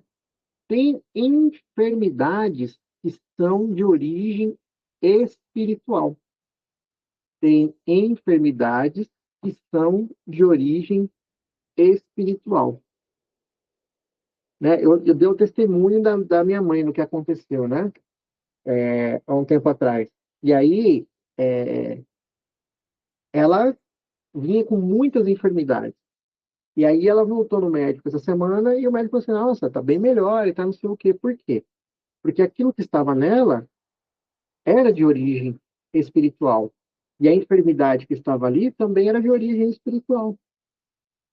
Tem enfermidades que são de origem espiritual. Tem enfermidades que são de origem espiritual. Né? Eu dei o testemunho da minha mãe no que aconteceu, né? Há um tempo atrás. E aí, é, ela vinha com muitas enfermidades. E aí ela voltou no médico essa semana e o médico falou assim, nossa, tá bem melhor e tá não sei o quê. Por quê? Porque aquilo que estava nela era de origem espiritual. E a enfermidade que estava ali também era de origem espiritual.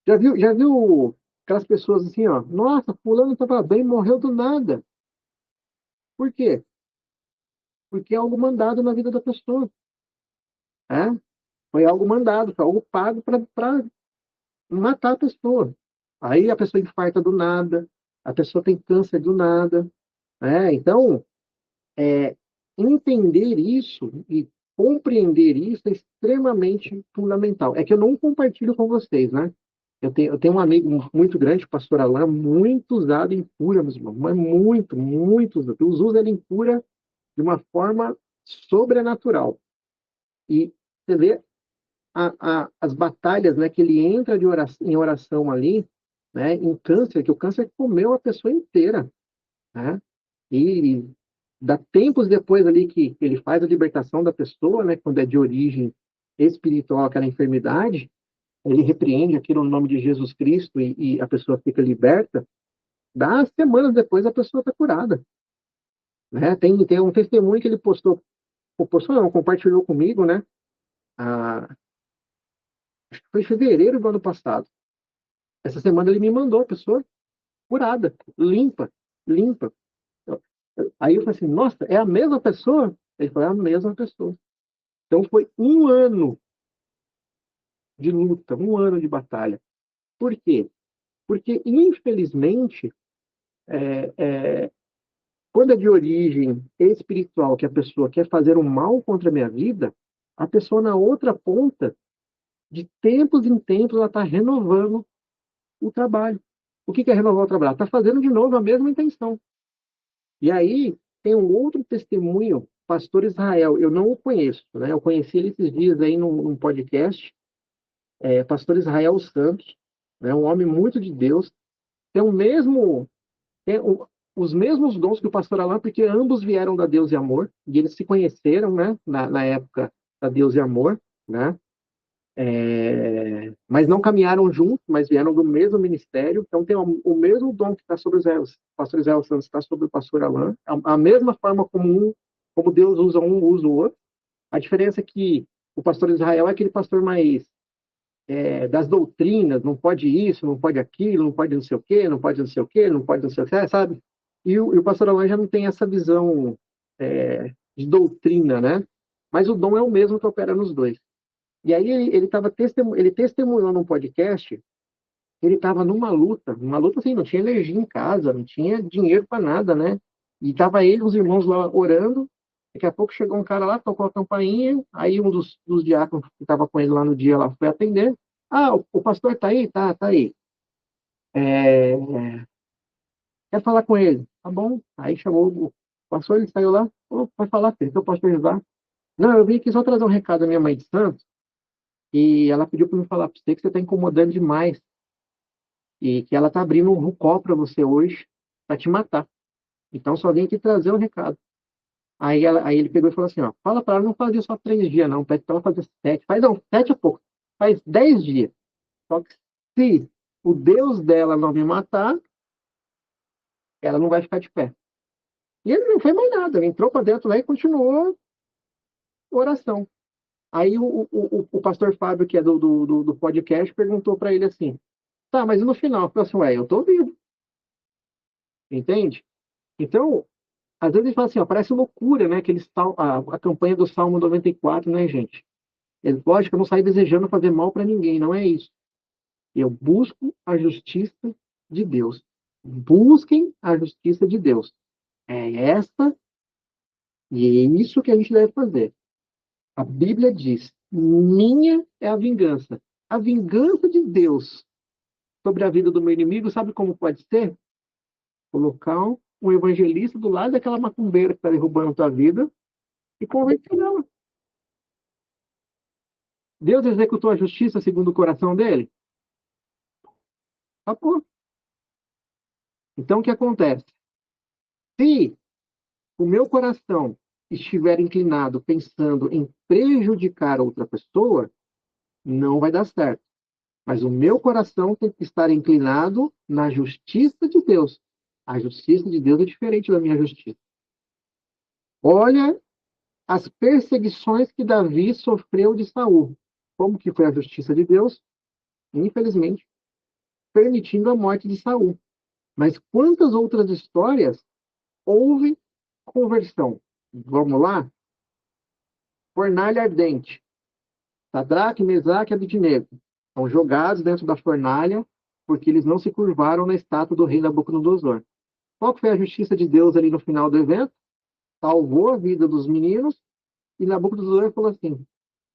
Já viu aquelas pessoas assim, ó, nossa, fulano estava bem, morreu do nada. Por quê? porque é algo mandado na vida da pessoa. Né? Foi algo mandado, foi algo pago para matar a pessoa. Aí a pessoa infarta do nada, a pessoa tem câncer do nada. Né? Então, entender isso e compreender isso é extremamente fundamental. É que eu não compartilho com vocês, né? Eu tenho um amigo muito grande, o pastor Alain, muito usado em cura, meus irmãos, mas muito, muito usado. Deus usa ele em cura de uma forma sobrenatural. E você vê as batalhas, né, que ele entra em oração ali, né, em câncer, que o câncer comeu a pessoa inteira, né? E dá tempos depois ali que ele faz a libertação da pessoa, né, quando é de origem espiritual aquela enfermidade, ele repreende aquilo no nome de Jesus Cristo e a pessoa fica liberta. Dá semanas depois a pessoa está curada, né? Tem um testemunho que ele postou não, compartilhou comigo, né? Ah, acho que foi em fevereiro do ano passado. Essa semana ele me mandou a pessoa curada, limpa, limpa. Aí eu falei assim, nossa, é a mesma pessoa? Ele falou, é a mesma pessoa. Então foi um ano de luta, um ano de batalha. Por quê? Porque, infelizmente, é, é, quando é de origem espiritual, que a pessoa quer fazer um mal contra a minha vida, a pessoa na outra ponta, de tempos em tempos, ela está renovando o trabalho. O que é renovar o trabalho? Está fazendo de novo a mesma intenção. E aí tem um outro testemunho, pastor Israel, eu não o conheço, né? Eu conheci ele esses dias aí num podcast, pastor Israel Santos, né? Um homem muito de Deus, tem o mesmo, tem os mesmos dons que o pastor Alain, porque ambos vieram da Deus e Amor, e eles se conheceram, né? Na época da Deus e Amor, né? Mas não caminharam juntos, mas vieram do mesmo ministério. Então, tem o mesmo dom que está sobre o pastor Israel Santos, está sobre o pastor Alain. A mesma forma como Deus usa um, usa o outro. A diferença é que o pastor Israel é aquele pastor mais das doutrinas, não pode isso, não pode aquilo, não pode não sei o quê, não pode não sei o quê, não pode não sei o quê, sabe? E o pastor Alain já não tem essa visão de doutrina, né? Mas o dom é o mesmo que opera nos dois. E aí ele testemunhou num podcast, ele estava numa luta, uma luta assim, não tinha energia em casa, não tinha dinheiro para nada, né? E estava ele, os irmãos lá orando, daqui a pouco chegou um cara lá, tocou a campainha, aí um dos diáconos que estava com ele lá no dia lá foi atender. Ah, o pastor tá aí? Tá aí. É, quer falar com ele? Tá bom. Aí chamou o pastor, ele saiu lá, oh, vai falar, filho, que eu posso te ajudar? Não, eu vim aqui só trazer um recado da minha mãe de santo, e ela pediu para eu falar para você que você está incomodando demais e que ela está abrindo um rucol para você hoje para te matar. Então só vim aqui trazer um recado. Aí ele pegou e falou assim, ó, fala para ela não fazer só 3 dias, não, pede para ela fazer 7. Faz não, 7 é pouco. Faz 10 dias. Só que se o Deus dela não me matar, ela não vai ficar de pé. E ele não fez mais nada, ele entrou para dentro lá e continuou a oração. Aí o pastor Fábio, que é do podcast, perguntou para ele assim, tá, mas no final? Eu falei assim, ué, eu tô vivo, entende? Então, às vezes ele fala assim, ó, parece loucura, né? A campanha do Salmo 94, né, gente? Lógico, eu não saio desejando fazer mal para ninguém, não é isso. Eu busco a justiça de Deus. Busquem a justiça de Deus. É essa e é isso que a gente deve fazer. A Bíblia diz: minha é a vingança. A vingança de Deus sobre a vida do meu inimigo, sabe como pode ser? Colocar um evangelista do lado daquela macumbeira que está derrubando a tua vida e convencer ela. Deus executou a justiça segundo o coração dele? Acabou. Então, o que acontece? Se o meu coração estiver inclinado pensando em prejudicar outra pessoa, não vai dar certo. Mas o meu coração tem que estar inclinado na justiça de Deus. A justiça de Deus é diferente da minha justiça. Olha as perseguições que Davi sofreu de Saul. Como que foi a justiça de Deus? Infelizmente, permitindo a morte de Saul. Mas quantas outras histórias houve conversão? Vamos lá? Fornalha ardente. Sadraque, Mesaque e Abednego são jogados dentro da fornalha porque eles não se curvaram na estátua do rei Nabucodonosor. Qual foi a justiça de Deus ali no final do evento? Salvou a vida dos meninos e Nabucodonosor falou assim: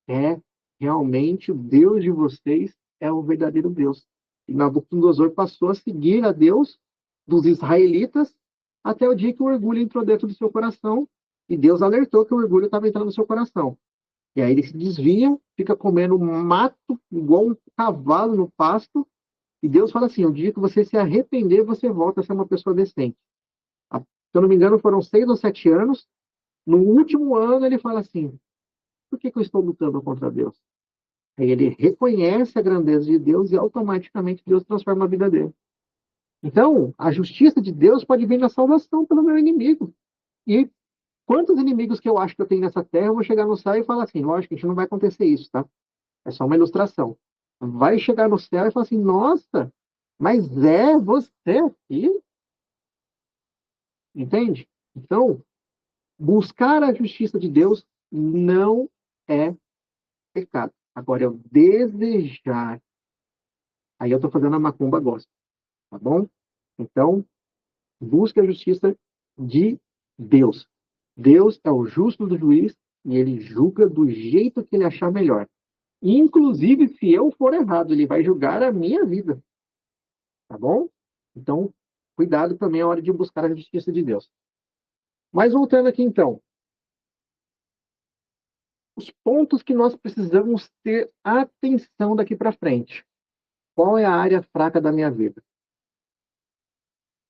é, realmente o Deus de vocês é o verdadeiro Deus. E Nabucodonosor passou a seguir a Deus dos israelitas até o dia que o orgulho entrou dentro do seu coração e Deus alertou que o orgulho estava entrando no seu coração. E aí ele se desvia, fica comendo mato igual um cavalo no pasto, e Deus fala assim: o dia que você se arrepender, você volta a ser uma pessoa decente. Se eu não me engano, foram 6 ou 7 anos. No último ano, ele fala assim: por que eu estou lutando contra Deus? Aí ele reconhece a grandeza de Deus e automaticamente Deus transforma a vida dele. Então, a justiça de Deus pode vir na salvação pelo meu inimigo. E quantos inimigos que eu acho que eu tenho nessa terra, eu vou chegar no céu e falar assim: lógico, a gente não vai acontecer isso, tá? É só uma ilustração. Vai chegar no céu e falar assim: nossa, mas é você aqui? Entende? Então, buscar a justiça de Deus não é pecado. Agora, eu desejar, aí eu estou fazendo a macumba gospel, tá bom? Então, busque a justiça de Deus. Deus é o justo do juiz e ele julga do jeito que ele achar melhor. Inclusive, se eu for errado, ele vai julgar a minha vida, tá bom? Então, cuidado também a hora de buscar a justiça de Deus. Mas voltando aqui então, os pontos que nós precisamos ter atenção daqui para frente. Qual é a área fraca da minha vida?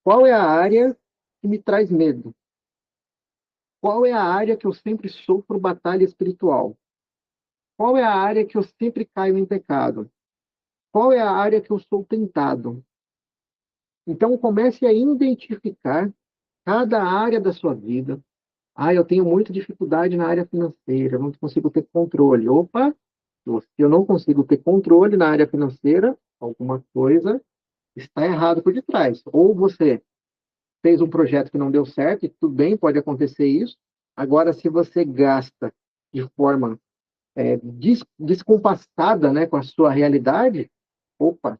Qual é a área que me traz medo? Qual é a área que eu sempre sofro batalha espiritual? Qual é a área que eu sempre caio em pecado? Qual é a área que eu sou tentado? Então comece a identificar cada área da sua vida. Ah, eu tenho muita dificuldade na área financeira, eu não consigo ter controle. Opa, se eu não consigo ter controle na área financeira, alguma coisa está errado por detrás. Ou você fez um projeto que não deu certo, e tudo bem, pode acontecer isso. Agora, se você gasta de forma descompassada, né, com a sua realidade, opa,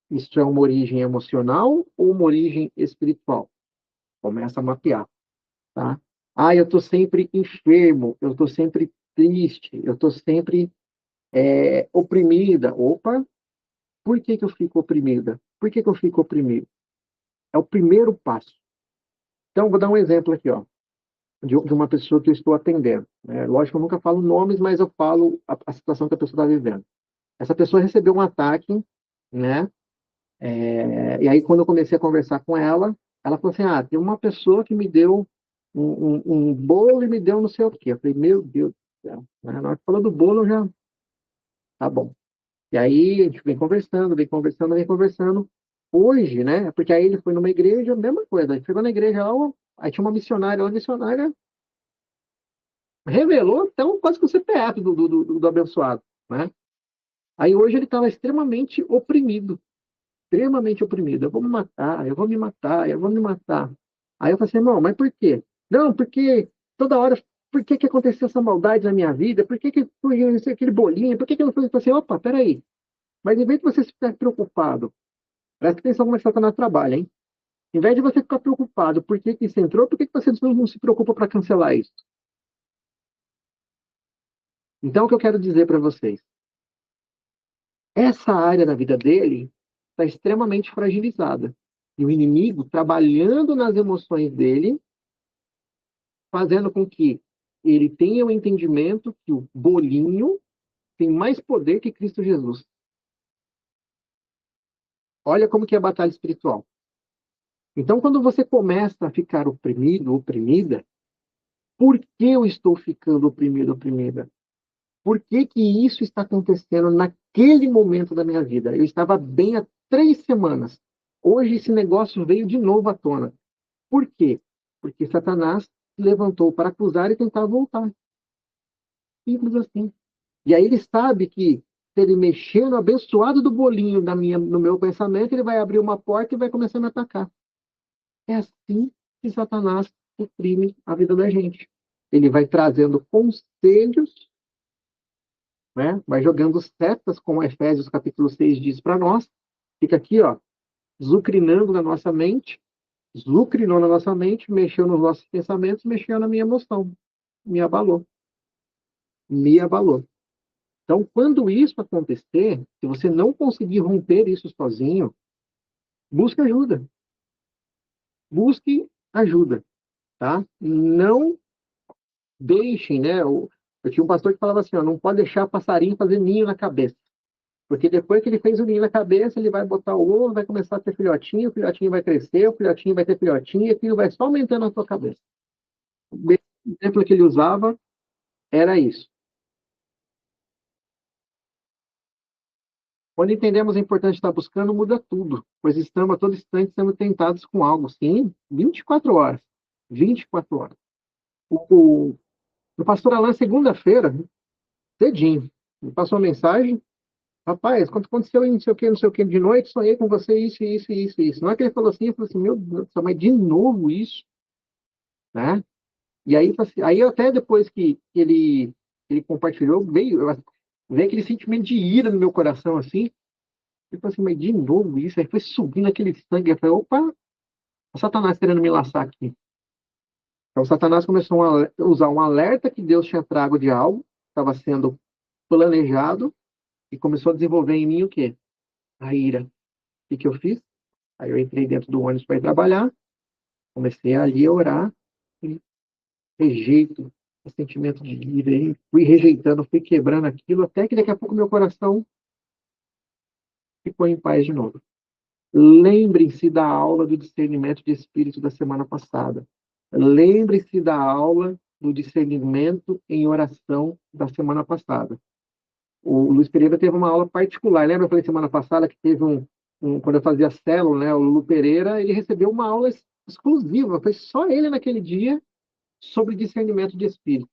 isso é uma origem emocional ou uma origem espiritual? Começa a mapear, tá? Ah, eu estou sempre enfermo, eu estou sempre triste, eu estou sempre oprimida. Opa, por que que eu fico oprimida? Por que que eu fico oprimido? É o primeiro passo. Então, vou dar um exemplo aqui, ó, de uma pessoa que eu estou atendendo. Lógico que eu nunca falo nomes, mas eu falo a situação que a pessoa está vivendo. Essa pessoa recebeu um ataque, né? E aí, quando eu comecei a conversar com ela, ela falou assim: ah, tem uma pessoa que me deu um bolo e me deu não sei o quê. Eu falei: meu Deus do céu. Né? Na hora que falou do bolo, eu já. Tá bom. E aí, a gente vem conversando, vem conversando, vem conversando. Hoje, né? Porque aí ele foi numa igreja, mesma coisa. Ele chegou na igreja lá, aí tinha uma missionária, revelou, então, quase que o CPF do abençoado, né? Aí hoje ele estava extremamente oprimido. Extremamente oprimido. Eu vou me matar, eu vou me matar, eu vou me matar. Aí eu falei assim: irmão, mas por quê? Não, porque toda hora, por que que aconteceu essa maldade na minha vida? Por que que foi aquele bolinho? Por que que não foi? Eu falei assim: opa, peraí. Mas em vez de você ficar preocupado, presta atenção como é que Satanás trabalha, hein? Em vez de você ficar preocupado por que que isso entrou, por que que você não se preocupa para cancelar isso? Então, o que eu quero dizer para vocês? Essa área da vida dele está extremamente fragilizada. E o inimigo trabalhando nas emoções dele, fazendo com que ele tenha o entendimento que o bolinho tem mais poder que Cristo Jesus. Olha como que é a batalha espiritual. Então, quando você começa a ficar oprimido, oprimida, por que eu estou ficando oprimido, oprimida? Por que que isso está acontecendo naquele momento da minha vida? Eu estava bem há 3 semanas. Hoje esse negócio veio de novo à tona. Por quê? Porque Satanás se levantou para acusar e tentar voltar. Simples assim. E aí ele sabe que se ele mexer no abençoado do bolinho no meu pensamento, ele vai abrir uma porta e vai começar a me atacar. É assim que Satanás oprime a vida da gente. ele vai trazendo conselhos, né? Vai jogando setas, como Efésios capítulo 6 diz para nós. Fica aqui, ó, zucrinando na nossa mente, zucrinou na nossa mente, mexeu nos nossos pensamentos, mexeu na minha emoção. Me abalou. Me abalou. Então, quando isso acontecer, se você não conseguir romper isso sozinho, busque ajuda. Busque ajuda, tá? Não deixem, né? Eu tinha um pastor que falava assim, ó, não pode deixar passarinho fazer ninho na cabeça. Porque depois que ele fez o ninho na cabeça, ele vai botar o ovo, vai começar a ter filhotinho, o filhotinho vai crescer, o filhotinho vai ter filhotinho, e aquilo vai só aumentando na sua cabeça. O exemplo que ele usava era isso. Quando entendemos a importância de estar buscando, muda tudo, pois estamos a todo instante sendo tentados com algo, sim, 24 horas. 24 horas. O pastor Alain, segunda-feira, cedinho, me passou uma mensagem. Rapaz, quando aconteceu não sei o que, de noite, sonhei com você, isso. Não é que ele falou assim, eu falei assim, meu Deus do céu, mas de novo isso, né? E aí, aí até depois que ele compartilhou, veio aquele sentimento de ira no meu coração, assim. Eu falei assim, mas de novo isso? Aí foi subindo aquele sangue. Eu falei, opa, o Satanás querendo me laçar aqui. Então, o Satanás começou a usar um alerta que Deus tinha trago de algo, que estava sendo planejado, e começou a desenvolver em mim o quê? A ira. O que eu fiz? Aí eu entrei dentro do ônibus para ir trabalhar, comecei ali a orar, e rejeito o sentimento de ira, e fui rejeitando, fui quebrando aquilo, até que daqui a pouco meu coração ficou em paz de novo. Lembrem-se da aula do discernimento de espírito da semana passada. Lembre-se da aula do discernimento em oração da semana passada. O Luiz Pereira teve uma aula particular. Lembra que eu falei semana passada que teve quando eu fazia célula, né? O Lulu Pereira, ele recebeu uma aula exclusiva. Foi só ele naquele dia sobre discernimento de espírito.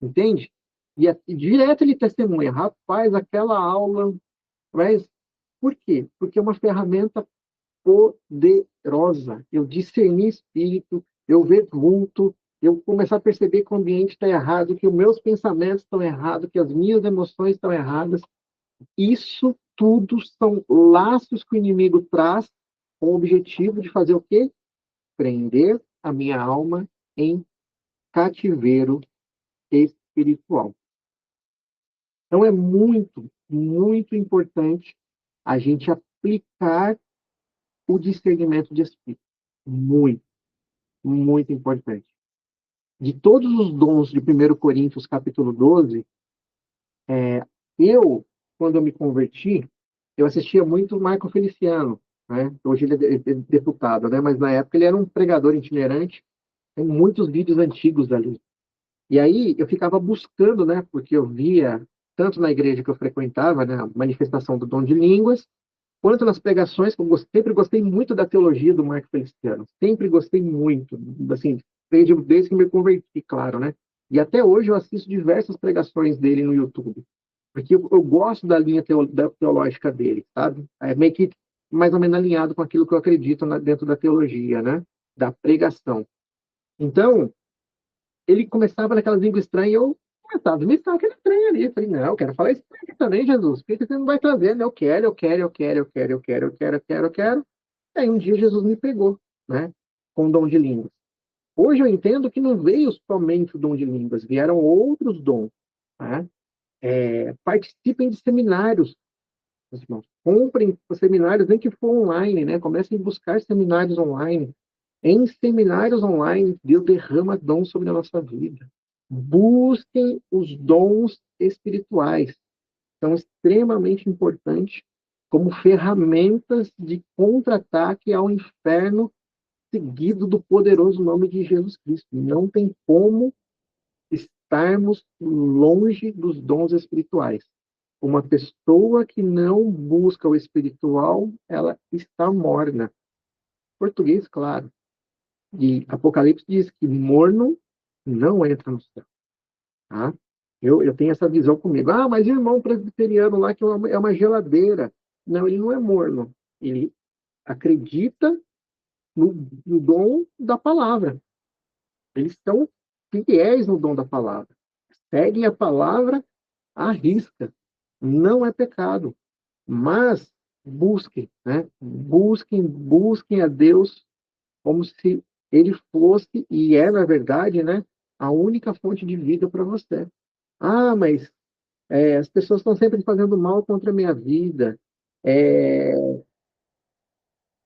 Entende? E direto ele testemunha. Rapaz, aquela aula. Mas por quê? Porque é uma ferramenta poderosa. Eu discernir espírito, eu ver vulto, eu começar a perceber que o ambiente está errado, que os meus pensamentos estão errados, que as minhas emoções estão erradas. Isso tudo são laços que o inimigo traz com o objetivo de fazer o quê? Prender a minha alma em cativeiro espiritual. Então é muito, muito importante a gente aplicar o discernimento de espírito. Muito, muito importante. De todos os dons de 1 Coríntios, capítulo 12, eu, quando eu me converti, eu assistia muito o Marco Feliciano, né? Hoje ele é deputado, né? Mas na época ele era um pregador itinerante, tem muitos vídeos antigos ali. E aí eu ficava buscando, né? Porque eu via, tanto na igreja que eu frequentava, né? A manifestação do dom de línguas, quanto nas pregações, que eu sempre gostei muito da teologia do Marco Feliciano. Sempre gostei muito, assim, desde que me converti, claro, né? E até hoje eu assisto diversas pregações dele no YouTube. Porque eu gosto da linha teológica dele, sabe? É meio que mais ou menos alinhado com aquilo que eu acredito dentro da teologia, né? Da pregação. Então, ele começava naquelas línguas estranhas e eu começava a imitar aquele trem ali. Eu falei, não, eu quero falar isso aqui também, Jesus. Por que você não vai trazer? Eu quero, eu quero, eu quero, eu quero, eu quero, eu quero, eu quero, eu quero. Aí um dia Jesus me pegou, né? Com o dom de línguas. Hoje eu entendo que não veio somente o dom de línguas, vieram outros dons, né? Participem de seminários, irmãos. Comprem os seminários, nem que for online, né? Comecem a buscar seminários online. Em seminários online, Deus derrama dons sobre a nossa vida. Busquem os dons espirituais. São extremamente importantes como ferramentas de contra-ataque ao inferno seguido do poderoso nome de Jesus Cristo. Não tem como estarmos longe dos dons espirituais. Uma pessoa que não busca o espiritual, ela está morna. Português, claro. E Apocalipse diz que morno não entra no céu. Tá? Eu tenho essa visão comigo. Ah, mas o irmão presbiteriano lá que é uma geladeira. Não, ele não é morno. Ele acredita no dom da palavra. Eles estão fiéis no dom da palavra. Seguem a palavra à risca. Não é pecado. Mas busquem, né? Busquem a Deus como se ele fosse, e é, na verdade, né, a única fonte de vida para você. Ah, mas as pessoas estão sempre fazendo mal contra a minha vida. É,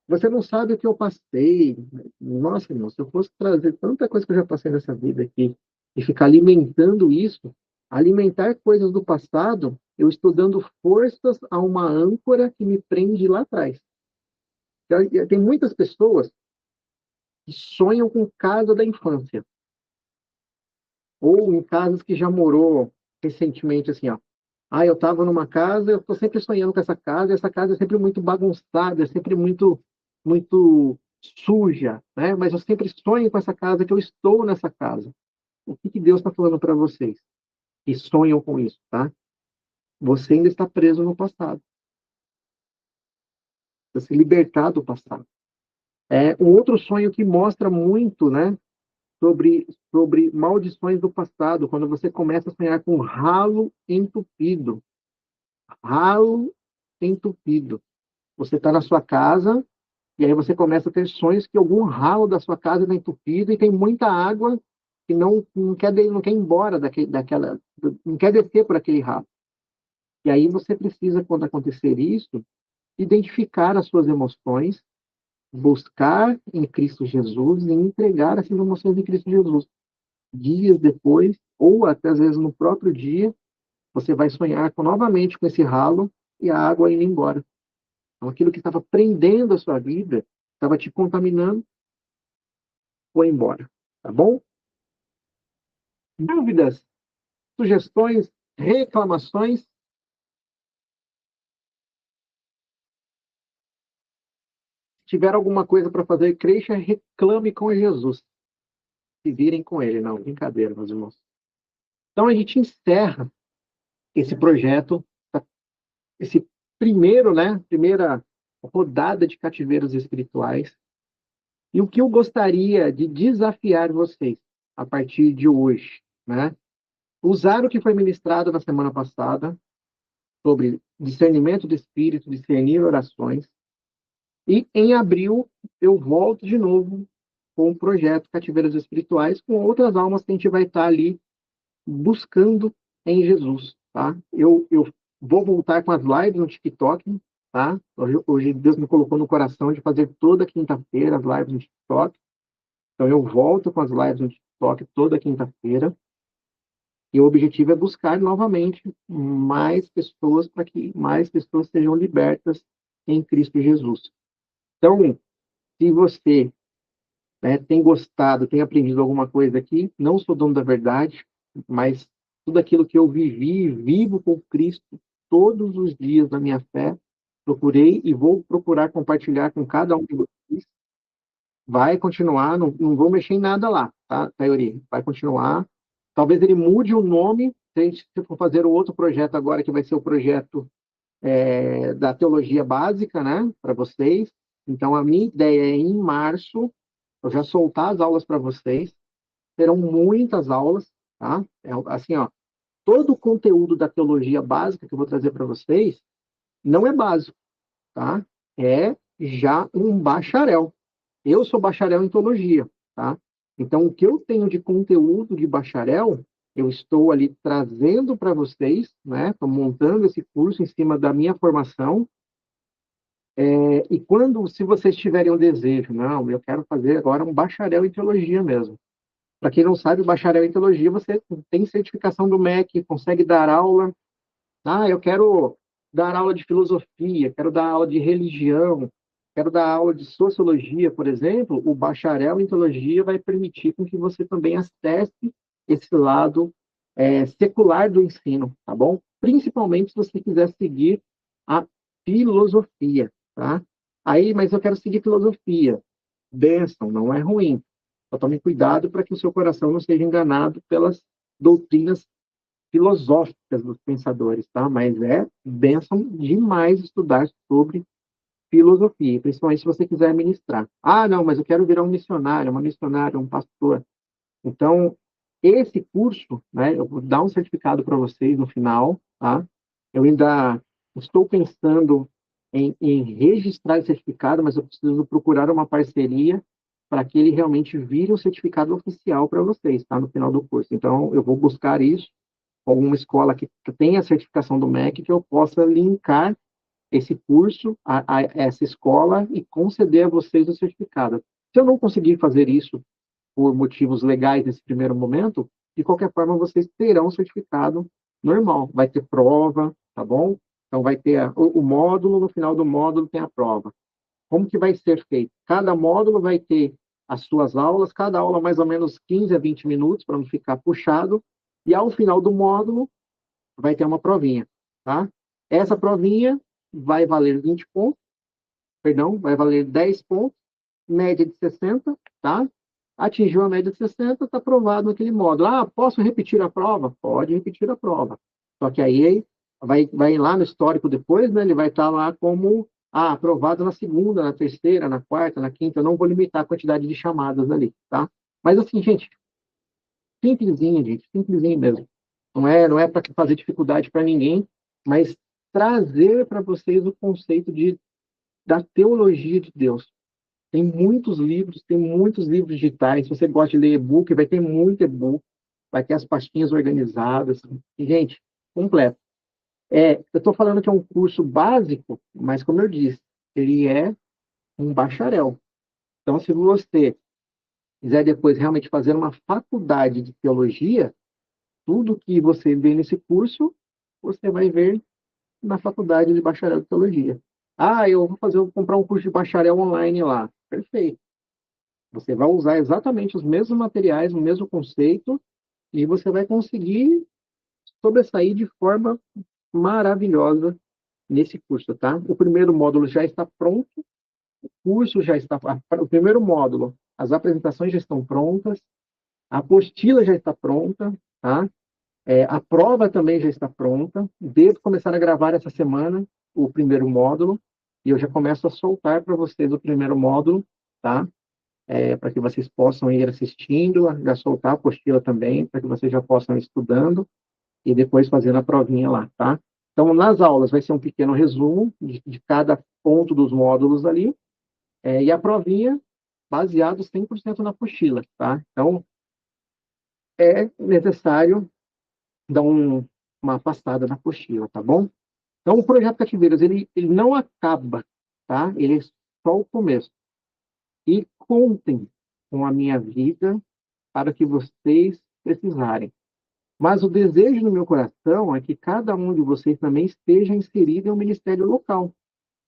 você não sabe o que eu passei. Nossa, irmão, se eu fosse trazer tanta coisa que eu já passei nessa vida aqui e ficar alimentando isso, alimentar coisas do passado, eu estou dando forças a uma âncora que me prende lá atrás. Tem muitas pessoas que sonham com casa da infância, ou em casas que já morou recentemente, assim, ó. Ah, eu estava numa casa, eu estou sempre sonhando com essa casa, e essa casa é sempre muito bagunçada, é sempre muito suja, né? Mas eu sempre sonho com essa casa, que eu estou nessa casa. O que que Deus está falando para vocês que sonham com isso, tá? Você ainda está preso no passado. Precisa se libertar do passado. Um outro sonho que mostra muito, né, sobre maldições do passado, quando você começa a sonhar com ralo entupido. Ralo entupido. Você está na sua casa e aí você começa a ter sonhos que algum ralo da sua casa está entupido e tem muita água que não quer ir embora não quer descer por aquele ralo. E aí você precisa, quando acontecer isso, identificar as suas emoções, buscar em Cristo Jesus e entregar essas emoções em Cristo Jesus. Dias depois, ou até às vezes no próprio dia, você vai sonhar novamente com esse ralo e a água indo embora. Então, aquilo que estava prendendo a sua vida, estava te contaminando, foi embora. Tá bom? Dúvidas, sugestões, reclamações? Se tiver alguma coisa para fazer, creixa, reclame com Jesus. Se virem com ele. Não, brincadeira, meus irmãos. Então, a gente encerra esse projeto, esse primeira rodada de cativeiros espirituais. E o que eu gostaria de desafiar vocês a partir de hoje, né? Usar o que foi ministrado na semana passada sobre discernimento do espírito, discernir orações. E em abril eu volto de novo com o projeto Cativeiros Espirituais, com outras almas que a gente vai estar ali buscando em Jesus, tá? Eu vou voltar com as lives no TikTok, tá? Hoje Deus me colocou no coração de fazer toda quinta-feira as lives no TikTok. Então eu volto com as lives no TikTok toda quinta-feira. E o objetivo é buscar novamente mais pessoas para que mais pessoas sejam libertas em Cristo Jesus. Então, se você, né, tem gostado, tem aprendido alguma coisa aqui, não sou dono da verdade, mas tudo aquilo que eu vivi, vivo com Cristo todos os dias da minha fé, procurei e vou procurar compartilhar com cada um de vocês. Vai continuar, não vou mexer em nada lá, tá, Tayori? Vai continuar. Talvez ele mude o nome, se a gente for fazer o outro projeto agora, que vai ser o projeto da teologia básica, né, para vocês. Então, a minha ideia é, em março, eu já soltar as aulas para vocês. Terão muitas aulas, tá? Assim, ó, todo o conteúdo da teologia básica que eu vou trazer para vocês não é básico, tá? É já um bacharel. Eu sou bacharel em teologia, tá? Então, o que eu tenho de conteúdo de bacharel, eu estou ali trazendo para vocês, né? Estou montando esse curso em cima da minha formação. Se vocês tiverem um desejo, não, eu quero fazer agora um bacharel em teologia mesmo. Para quem não sabe, o bacharel em teologia, você tem certificação do MEC, consegue dar aula. Ah, eu quero dar aula de filosofia, quero dar aula de religião, quero dar aula de sociologia, por exemplo. O bacharel em teologia vai permitir com que você também acesse esse lado secular do ensino, tá bom? Principalmente se você quiser seguir a filosofia, tá? Aí, mas eu quero seguir filosofia. Bênção, não é ruim. Só tome cuidado para que o seu coração não seja enganado pelas doutrinas filosóficas dos pensadores, tá? Mas é bênção demais estudar sobre filosofia, principalmente se você quiser ministrar. Ah, não, mas eu quero virar um missionário, uma missionária, um pastor. Então, Esse curso, né, eu vou dar um certificado para vocês no final, tá? Eu ainda estou pensando em registrar esse certificado, mas eu preciso procurar uma parceria para que ele realmente vire um certificado oficial para vocês, tá? No final do curso. Então, eu vou buscar isso com uma escola que tenha a certificação do MEC, que eu possa linkar esse curso a essa escola e conceder a vocês o certificado. Se eu não conseguir fazer isso por motivos legais nesse primeiro momento, de qualquer forma, vocês terão um certificado normal. Vai ter prova, tá bom? Então, vai ter o módulo, no final do módulo tem a prova. Como que vai ser feito? Cada módulo vai ter as suas aulas, cada aula mais ou menos 15 a 20 minutos, para não ficar puxado, e ao final do módulo vai ter uma provinha, tá? Essa provinha vai valer 20 pontos, perdão, vai valer 10 pontos, média de 60, tá? Atingiu a média de 60, está aprovado naquele módulo. Ah, posso repetir a prova? Pode repetir a prova. Só que aí vai lá no histórico depois, né? Ele vai estar lá como aprovado na segunda, na terceira, na quarta, na quinta. Eu não vou limitar a quantidade de chamadas ali, tá? Mas assim, gente, simplesinho, gente, simplesinho mesmo. Não é para fazer dificuldade para ninguém, mas trazer para vocês o conceito da teologia de Deus. Tem muitos livros digitais. Se você gosta de ler e-book, vai ter muito e-book, vai ter as pastinhas organizadas. E, gente, completo. Eu estou falando que é um curso básico, mas, como eu disse, ele é um bacharel. Então, se você quiser depois realmente fazer uma faculdade de teologia, tudo que você vê nesse curso, você vai ver na faculdade de bacharel de teologia. Ah, vou comprar um curso de bacharel online lá. Perfeito. Você vai usar exatamente os mesmos materiais, o mesmo conceito, e você vai conseguir sobressair de forma maravilhosa nesse curso, tá? O primeiro módulo já está pronto, o curso já está, o primeiro módulo, as apresentações já estão prontas, a apostila já está pronta, tá? A prova também já está pronta. Devo começar a gravar essa semana o primeiro módulo e eu já começo a soltar para vocês o primeiro módulo, tá? Para que vocês possam ir assistindo, já soltar a apostila também, para que vocês já possam ir estudando e depois fazendo a provinha lá, tá? Então, nas aulas vai ser um pequeno resumo de cada ponto dos módulos ali, e a provinha baseado 100% na apostila, tá? Então, é necessário dar uma passada na apostila, tá bom? Então, o projeto Cativeiras, ele não acaba, tá? Ele é só o começo. E contem com a minha vida para o que vocês precisarem. Mas o desejo no meu coração é que cada um de vocês também esteja inserido em um ministério local.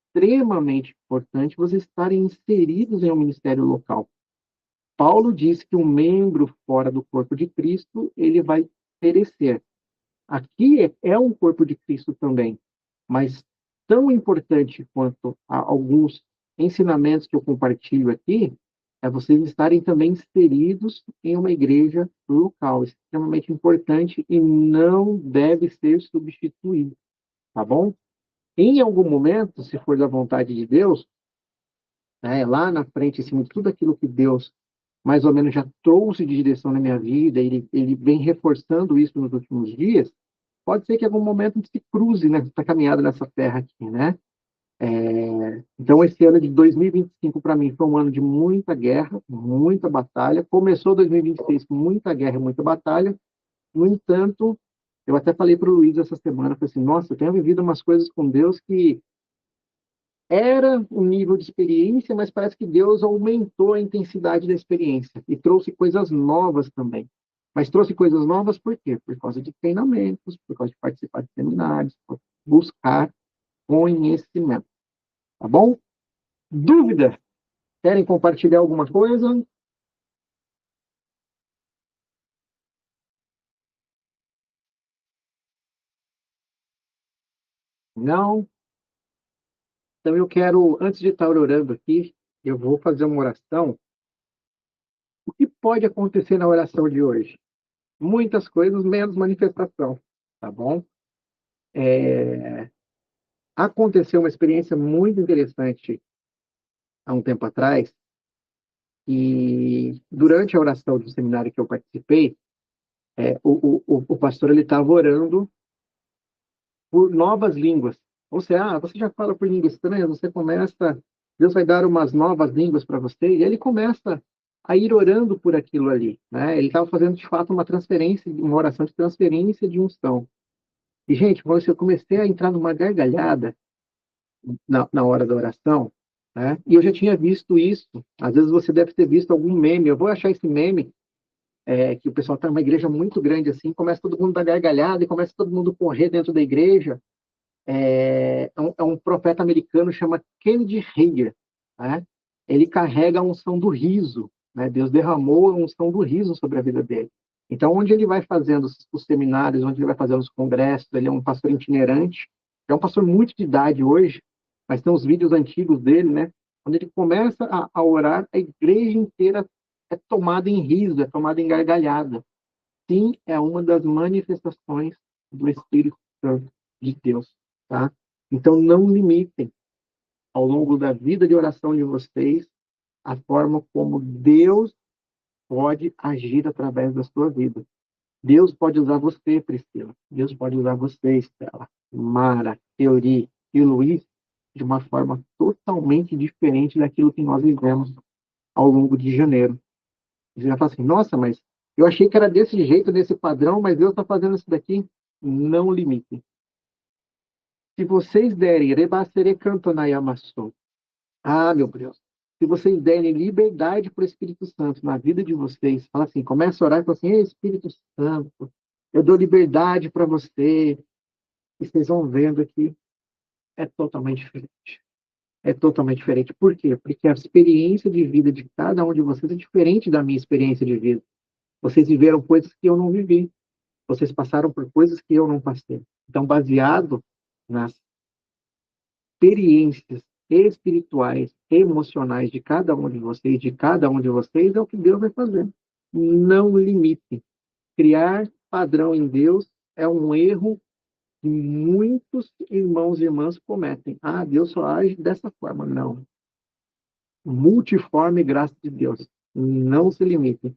Extremamente importante vocês estarem inseridos em um ministério local. Paulo diz que um membro fora do corpo de Cristo, ele vai perecer. Aqui é um corpo de Cristo também, mas tão importante quanto alguns ensinamentos que eu compartilho aqui, é vocês estarem também inseridos em uma igreja local. Isso é extremamente importante e não deve ser substituído, tá bom? Em algum momento, se for da vontade de Deus, né, lá na frente, em cima de tudo aquilo que Deus mais ou menos já trouxe de direção na minha vida, ele vem reforçando isso nos últimos dias, pode ser que em algum momento a gente se cruze nessa caminhada nessa terra aqui, né? Então, esse ano de 2025, para mim, foi um ano de muita guerra, muita batalha. Começou 2026 com muita guerra e muita batalha. No entanto, eu até falei para o Luiz essa semana, falei assim, nossa, eu tenho vivido umas coisas com Deus que era um nível de experiência, mas parece que Deus aumentou a intensidade da experiência e trouxe coisas novas também. Mas trouxe coisas novas por quê? Por causa de treinamentos, por causa de participar de seminários, por buscar conhecimento. Tá bom? Dúvida? Querem compartilhar alguma coisa? Não? Então eu quero, antes de estar orando aqui, eu vou fazer uma oração. O que pode acontecer na oração de hoje? Muitas coisas, menos manifestação, tá bom? Aconteceu uma experiência muito interessante há um tempo atrás, e durante a oração do seminário que eu participei, O pastor ele estava orando por novas línguas. Ou seja, você já fala por línguas estranhas, você começa, Deus vai dar umas novas línguas para você, e ele começa a ir orando por aquilo ali, né? Ele estava fazendo, de fato, uma transferência, uma oração de transferência de unção. E, gente, quando eu comecei a entrar numa gargalhada na hora da oração, né? E eu já tinha visto isso, às vezes você deve ter visto algum meme, eu vou achar esse meme, que o pessoal está numa igreja muito grande assim, começa todo mundo a gargalhada e começa todo mundo a correr dentro da igreja, é um profeta americano chama Kennedy Hagin, né? Ele carrega a unção do riso, né? Deus derramou a unção do riso sobre a vida dele. Então, onde ele vai fazendo os seminários, onde ele vai fazendo os congressos, ele é um pastor itinerante, é um pastor muito de idade hoje, mas tem os vídeos antigos dele, né? Quando ele começa a orar, a igreja inteira é tomada em riso, é tomada em gargalhada. Sim, é uma das manifestações do Espírito Santo de Deus, tá? Então, não limitem ao longo da vida de oração de vocês a forma como Deus pode agir através da sua vida. Deus pode usar você, Priscila. Deus pode usar você, Estela, Mara, Teori e Luiz de uma forma totalmente diferente daquilo que nós vivemos ao longo de janeiro. Você já fala assim, nossa, mas eu achei que era desse jeito, desse padrão, mas Deus está fazendo isso daqui. Não limitem. Se vocês derem rebastere cantonayamassou. Ah, meu Deus. Se vocês derem liberdade para o Espírito Santo na vida de vocês, fala assim, começa a orar e fala assim, Ei, Espírito Santo, eu dou liberdade para você. E vocês vão vendo que é totalmente diferente. É totalmente diferente. Por quê? Porque a experiência de vida de cada um de vocês é diferente da minha experiência de vida. Vocês viveram coisas que eu não vivi. Vocês passaram por coisas que eu não passei. Então, baseado nas experiências espirituais, emocionais de cada um de vocês, é o que Deus vai fazer. Não limite. Criar padrão em Deus é um erro que muitos irmãos e irmãs cometem. Ah, Deus só age dessa forma. Não. Multiforme graça de Deus. Não se limite.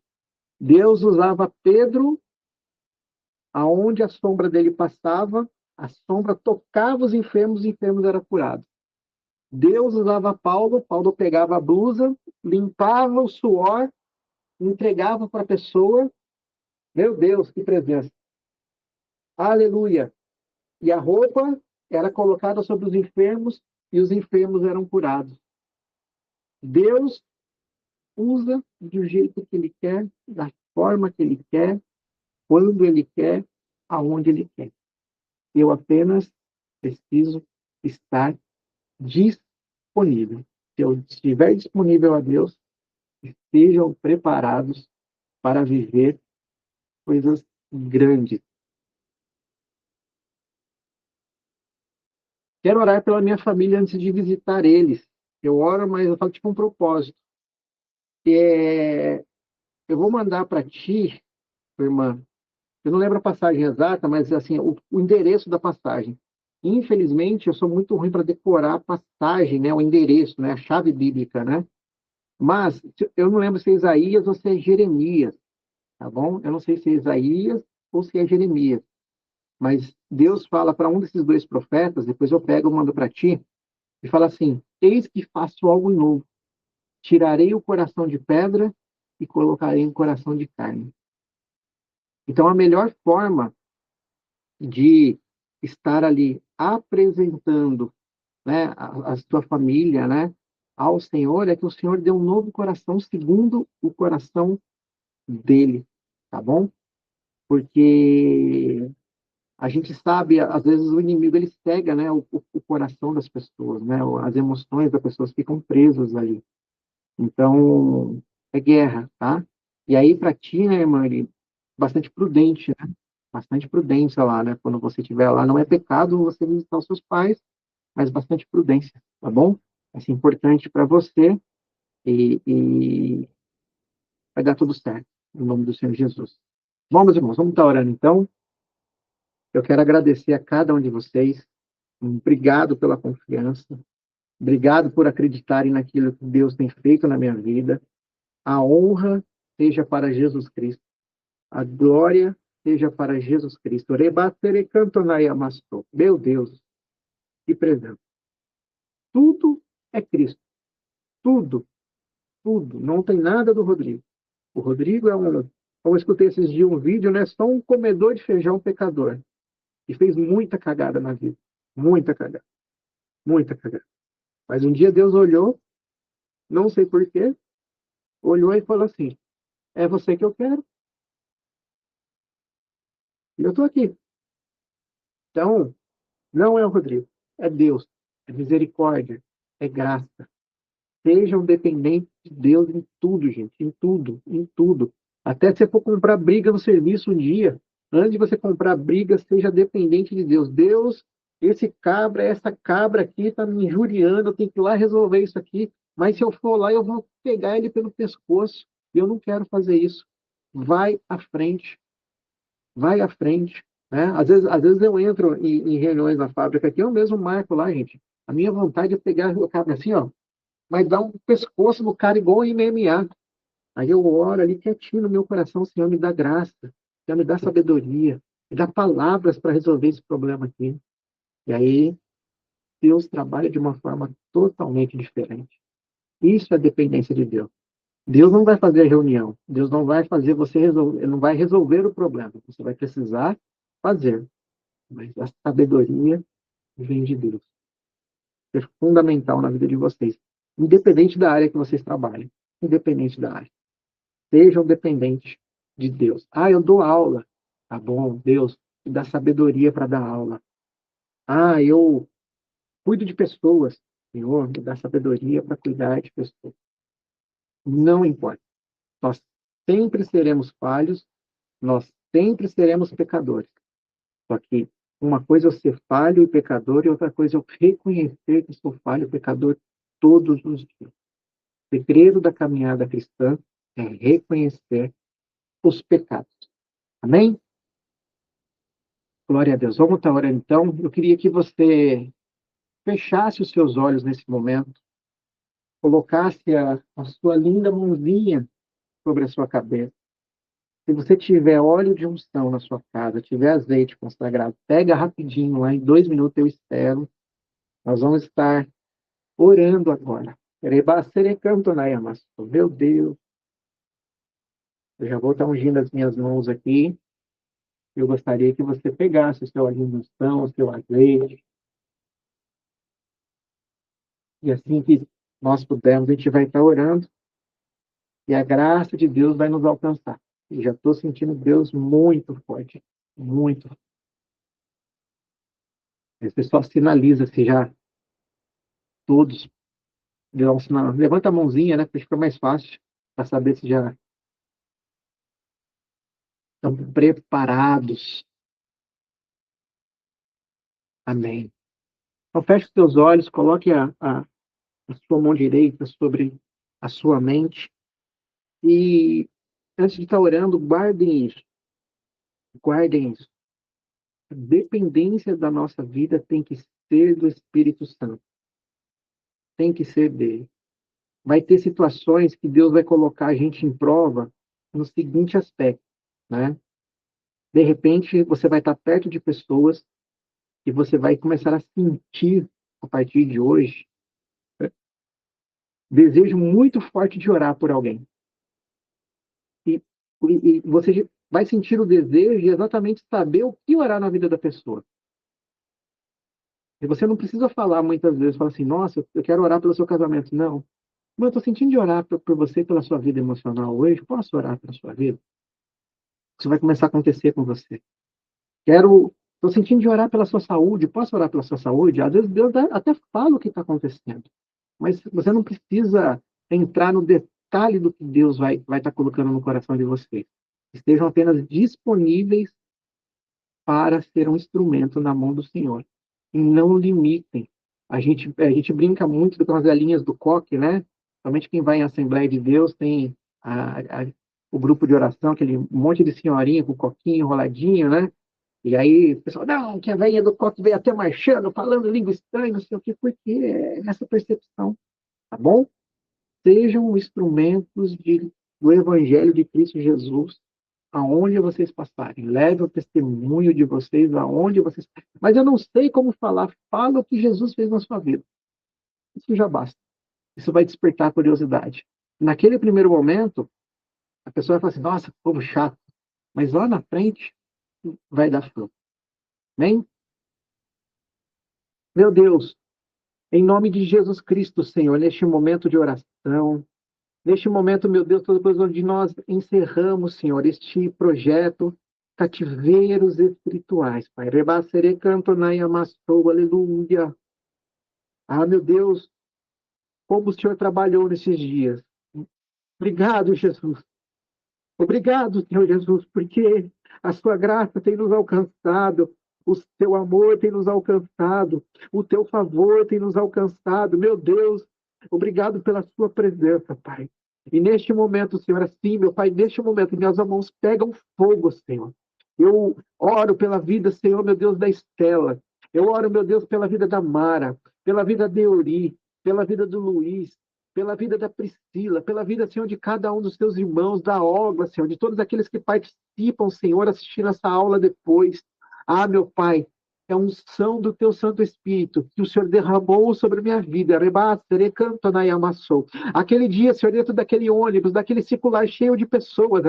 Deus usava Pedro aonde a sombra dele passava, a sombra tocava os enfermos eram curados. Deus usava Paulo, Paulo pegava a blusa, limpava o suor, entregava para a pessoa. Meu Deus, que presença! Aleluia! E a roupa era colocada sobre os enfermos e os enfermos eram curados. Deus usa do jeito que Ele quer, da forma que Ele quer, quando Ele quer, aonde Ele quer. Eu apenas preciso estar disponível. Se eu estiver disponível a Deus, estejam preparados para viver coisas grandes. Quero orar pela minha família antes de visitar eles. Eu oro, mas eu falo tipo um propósito. Eu vou mandar para ti, irmã, eu não lembro a passagem exata, mas assim, o endereço da passagem. Infelizmente, eu sou muito ruim para decorar a passagem, né, o endereço, né, a chave bíblica, né? Mas eu não lembro se é Isaías ou se é Jeremias, tá bom? Eu não sei se é Isaías ou se é Jeremias. Mas Deus fala para um desses dois profetas, depois eu pego e mando para ti, e fala assim: Eis que faço algo novo. Tirarei o coração de pedra e colocarei um coração de carne. Então, a melhor forma de estar ali apresentando, né, a sua família, né, ao Senhor é que o Senhor dê um novo coração segundo o coração dele, tá bom? Porque a gente sabe, às vezes o inimigo ele cega, né, o coração das pessoas, né, as emoções das pessoas ficam presas ali. Então, é guerra, tá? E aí, para ti, né, irmã, bastante prudente, né? Bastante prudência lá, né? Quando você estiver lá, não é pecado você visitar os seus pais, mas bastante prudência, tá bom? Isso é importante para você e vai dar tudo certo, em nome do Senhor Jesus. Bom, meus irmãos, vamos estar orando então. Eu quero agradecer a cada um de vocês. Obrigado pela confiança. Obrigado por acreditarem naquilo que Deus tem feito na minha vida. A honra seja para Jesus Cristo. A glória seja para Jesus Cristo. Meu Deus, que presença. Tudo é Cristo. Tudo, tudo. Não tem nada do Rodrigo. O Rodrigo é um... Eu escutei esses dias um vídeo, né? Só um comedor de feijão pecador. E fez muita cagada na vida. Muita cagada. Muita cagada. Mas um dia Deus olhou, não sei porquê, olhou e falou assim, é você que eu quero. E eu estou aqui. Então, não é o Rodrigo. É Deus. É misericórdia. É graça. Sejam dependentes de Deus em tudo, gente. Em tudo. Em tudo. Até se você for comprar briga no serviço um dia, antes de você comprar briga, seja dependente de Deus. Deus, essa cabra aqui está me injuriando, eu tenho que ir lá resolver isso aqui. Mas se eu for lá, eu vou pegar ele pelo pescoço. E eu não quero fazer isso. Vai à frente. Vai à frente. Né? Às vezes eu entro em reuniões na fábrica aqui, eu mesmo marco lá, gente. A minha vontade é pegar o cabra assim, ó, mas dar um pescoço no cara igual em MMA. Aí eu oro ali quietinho no meu coração, Senhor, me dá graça, Senhor, me dá sabedoria, me dá palavras para resolver esse problema aqui. E aí Deus trabalha de uma forma totalmente diferente. Isso é dependência de Deus. Deus não vai fazer a reunião, Deus não vai fazer você resolver, não vai resolver o problema. Você vai precisar fazer, mas a sabedoria vem de Deus. É fundamental na vida de vocês, independente da área que vocês trabalhem, independente da área. Sejam dependentes de Deus. Ah, eu dou aula. Tá bom, Deus me dá sabedoria para dar aula. Ah, eu cuido de pessoas. Senhor, me dá sabedoria para cuidar de pessoas. Não importa. Nós sempre seremos falhos, nós sempre seremos pecadores. Só que uma coisa é eu ser falho e pecador, e outra coisa é eu reconhecer que sou falho e pecador todos os dias. O segredo da caminhada cristã é reconhecer os pecados. Amém? Glória a Deus. Vamos estar orando então. Eu queria que você fechasse os seus olhos nesse momento, colocasse a sua linda mãozinha sobre a sua cabeça. Se você tiver óleo de unção na sua casa, tiver azeite consagrado, pega rapidinho lá, em 2 minutos eu espero. Nós vamos estar orando agora. Meu Deus, eu já vou estar ungindo as minhas mãos aqui. Eu gostaria que você pegasse o seu óleo de unção, o seu azeite. E assim que nós pudermos, a gente vai estar orando e a graça de Deus vai nos alcançar. E já estou sentindo Deus muito forte, muito. Aí você só sinaliza se já todos dão um sinal. Levanta a mãozinha, né? Para ficar mais fácil para saber se já estão preparados. Amém. Então feche os seus olhos, coloque a sua mão direita sobre a sua mente e antes de estar orando, guardem isso. Guardem isso. A dependência da nossa vida tem que ser do Espírito Santo. Tem que ser dele. Vai ter situações que Deus vai colocar a gente em prova no seguinte aspecto, né? De repente, você vai estar perto de pessoas e você vai começar a sentir, a partir de hoje, desejo muito forte de orar por alguém. E, e você vai sentir o desejo de exatamente saber o que orar na vida da pessoa. E você não precisa falar muitas vezes, falar assim, nossa, eu quero orar pelo seu casamento. Não. Mas eu estou sentindo de orar por você, pela sua vida emocional hoje. Posso orar pela sua vida? Isso vai começar a acontecer com você. Estou sentindo de orar pela sua saúde. Posso orar pela sua saúde? Às vezes Deus até fala o que está acontecendo. Mas você não precisa entrar no detalhe do que Deus vai estar colocando no coração de vocês. Estejam apenas disponíveis para ser um instrumento na mão do Senhor. E não limitem. A gente brinca muito com as galinhas do coque, né? Somente quem vai em Assembleia de Deus tem o grupo de oração, aquele monte de senhorinha com o coquinho enroladinho, né? E aí o pessoal, não, que a velhinha do coque veio até marchando, falando língua estranha, não sei o que, porque é essa percepção, tá bom? Sejam instrumentos do Evangelho de Cristo Jesus aonde vocês passarem. Leve o testemunho de vocês aonde vocês. Mas eu não sei como falar. Fala o que Jesus fez na sua vida. Isso já basta. Isso vai despertar a curiosidade. Naquele primeiro momento, a pessoa vai falar assim: nossa, que povo chato. Mas lá na frente, vai dar fruto. Amém? Meu Deus, em nome de Jesus Cristo, Senhor, neste momento de oração, neste momento, meu Deus, todo onde nós encerramos, Senhor, este projeto Cativeiros Espirituais, Pai. Rebasere cantonai amassou, aleluia. Ah, meu Deus, como o Senhor trabalhou nesses dias. Obrigado, Jesus. Obrigado, Senhor Jesus, porque a sua graça tem nos alcançado, o seu amor tem nos alcançado, o teu favor tem nos alcançado. Meu Deus, obrigado pela sua presença, Pai. E neste momento, Senhor, assim, meu Pai, neste momento, minhas mãos pegam fogo, Senhor. Eu oro pela vida, Senhor, meu Deus, da Estela. Eu oro, meu Deus, pela vida da Mara, pela vida da Euri, pela vida do Luiz, pela vida da Priscila, pela vida, Senhor, de cada um dos teus irmãos, da Olga, Senhor, de todos aqueles que participam, Senhor, assistindo essa aula depois. Ah, meu Pai, é a unção do teu Santo Espírito que o Senhor derramou sobre a minha vida. Aquele dia, Senhor, dentro daquele ônibus, daquele circular cheio de pessoas.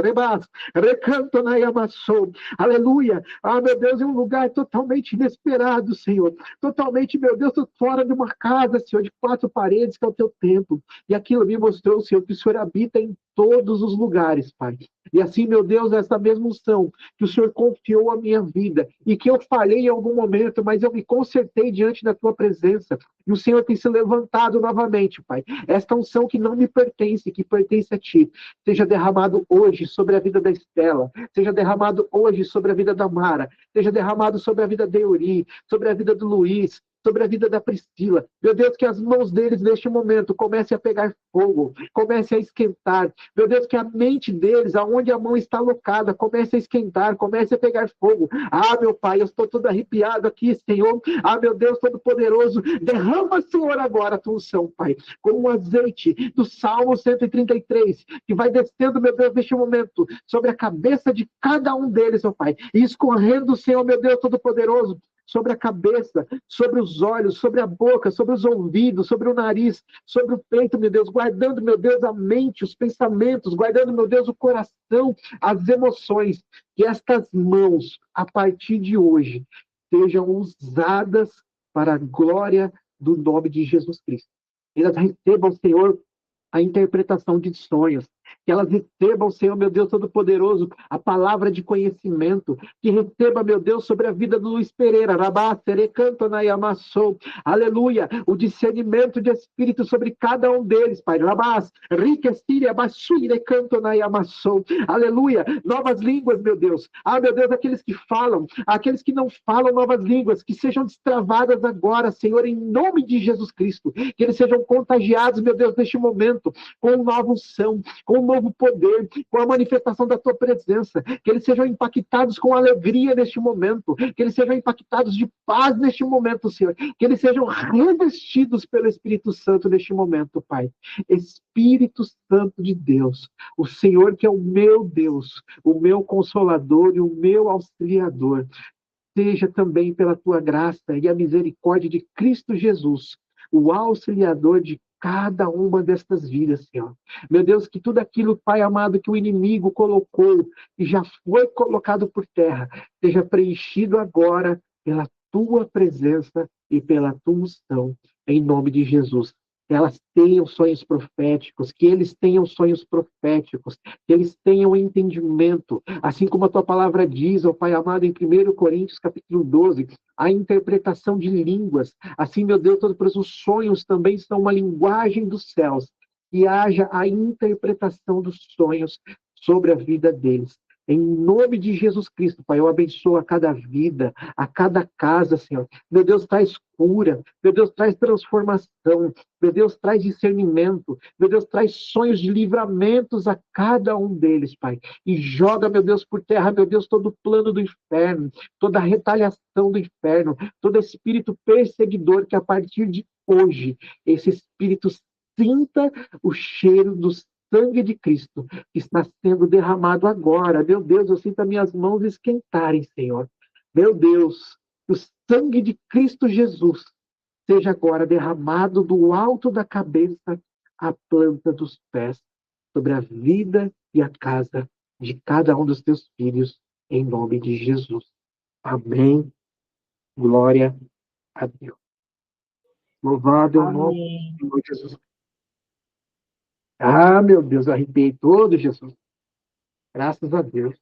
Aleluia. Ah, meu Deus, é um lugar totalmente inesperado, Senhor. Totalmente, meu Deus, fora de uma casa, Senhor, de quatro paredes, que é o teu templo. E aquilo me mostrou, Senhor, que o Senhor habita em todos os lugares, Pai. E assim, meu Deus, essa mesma unção que o Senhor confiou à minha vida e que eu falhei em algum momento, mas eu me consertei diante da tua presença. E o Senhor tem se levantado novamente, Pai. Esta unção que não me pertence, que pertence a ti, seja derramado hoje sobre a vida da Estela, seja derramado hoje sobre a vida da Mara, seja derramado sobre a vida da Euri, sobre a vida do Luiz, sobre a vida da Priscila. Meu Deus, que as mãos deles neste momento comecem a pegar fogo, comecem a esquentar. Meu Deus, que a mente deles, aonde a mão está alocada, comece a esquentar, comece a pegar fogo. Ah, meu Pai, eu estou todo arrepiado aqui, Senhor. Ah, meu Deus Todo-Poderoso, derrama, Senhor, agora a tua unção, Pai, como um azeite do Salmo 133, que vai descendo, meu Deus, neste momento, sobre a cabeça de cada um deles, meu Pai, e escorrendo, Senhor, meu Deus Todo-Poderoso, sobre a cabeça, sobre os olhos, sobre a boca, sobre os ouvidos, sobre o nariz, sobre o peito, meu Deus, guardando, meu Deus, a mente, os pensamentos, guardando, meu Deus, o coração, as emoções, que estas mãos, a partir de hoje, sejam usadas para a glória do nome de Jesus Cristo. Elas recebam, Senhor, a interpretação de sonhos, que elas recebam, Senhor, meu Deus Todo-Poderoso, a palavra de conhecimento, que receba, meu Deus, sobre a vida do Luiz Pereira, aleluia, o discernimento de espírito sobre cada um deles, Pai, aleluia, novas línguas, meu Deus, ah, meu Deus, aqueles que falam, aqueles que não falam novas línguas, que sejam destravadas agora, Senhor, em nome de Jesus Cristo, que eles sejam contagiados, meu Deus, neste momento, com nova unção, com um novo poder, com a manifestação da tua presença, que eles sejam impactados com alegria neste momento, que eles sejam impactados de paz neste momento, Senhor, que eles sejam revestidos pelo Espírito Santo neste momento, Pai. Espírito Santo de Deus, o Senhor que é o meu Deus, o meu Consolador e o meu Auxiliador, seja também pela tua graça e a misericórdia de Cristo Jesus, o auxiliador de cada uma destas vidas, Senhor. Meu Deus, que tudo aquilo, Pai amado, que o inimigo colocou e já foi colocado por terra, seja preenchido agora pela tua presença e pela tua unção, em nome de Jesus. Que elas tenham sonhos proféticos, que eles tenham sonhos proféticos, que eles tenham entendimento, assim como a tua palavra diz, ó Pai amado, em 1 Coríntios, capítulo 12, a interpretação de línguas. Assim, meu Deus, todos os sonhos também são uma linguagem dos céus, que haja a interpretação dos sonhos sobre a vida deles. Em nome de Jesus Cristo, Pai, eu abençoo a cada vida, a cada casa, Senhor. Meu Deus, traz cura. Meu Deus, traz transformação. Meu Deus, traz discernimento. Meu Deus, traz sonhos de livramentos a cada um deles, Pai. E joga, meu Deus, por terra, meu Deus, todo o plano do inferno, toda a retaliação do inferno, todo espírito perseguidor que a partir de hoje, esse espírito sinta o cheiro dos sangue de Cristo que está sendo derramado agora. Meu Deus, eu sinto as minhas mãos esquentarem, Senhor. Meu Deus, que o sangue de Cristo Jesus seja agora derramado do alto da cabeça à planta dos pés, sobre a vida e a casa de cada um dos teus filhos, em nome de Jesus. Amém. Glória a Deus. Louvado é o nome do Senhor Jesus. Ah, meu Deus, eu arrepiei todo, Jesus. Graças a Deus.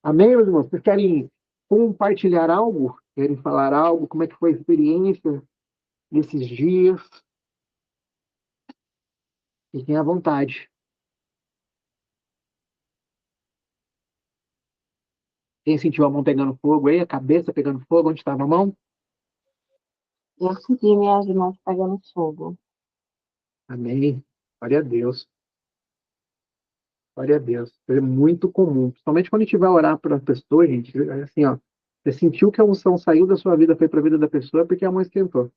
Amém, meus irmãos? Vocês querem compartilhar algo? Querem falar algo? Como é que foi a experiência nesses dias? Fiquem à vontade. Quem sentiu a mão pegando fogo aí? A cabeça pegando fogo? Onde estava a mão? Eu senti minhas mãos pegando fogo. Amém. Glória a Deus. Glória a Deus. É muito comum. Principalmente quando a gente vai orar para a pessoa, gente, é assim, ó. Você sentiu que a unção saiu da sua vida, foi para a vida da pessoa, porque a mão esquentou.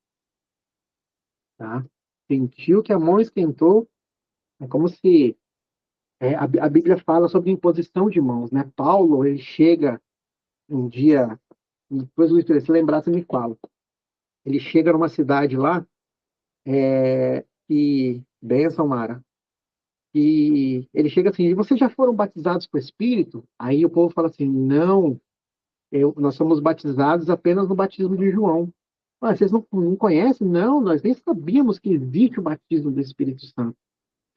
Tá? Sentiu que a mão esquentou, é como se a Bíblia fala sobre imposição de mãos, né? Paulo, ele chega um dia, depois Luiz, se lembrar, você me fala. Ele chega numa cidade lá, e benção, Mara, e ele chega assim, e vocês já foram batizados com o Espírito? Aí o povo fala assim, não, nós somos batizados apenas no batismo de João. Ah, vocês não conhecem? Não, nós nem sabíamos que existe o batismo do Espírito Santo.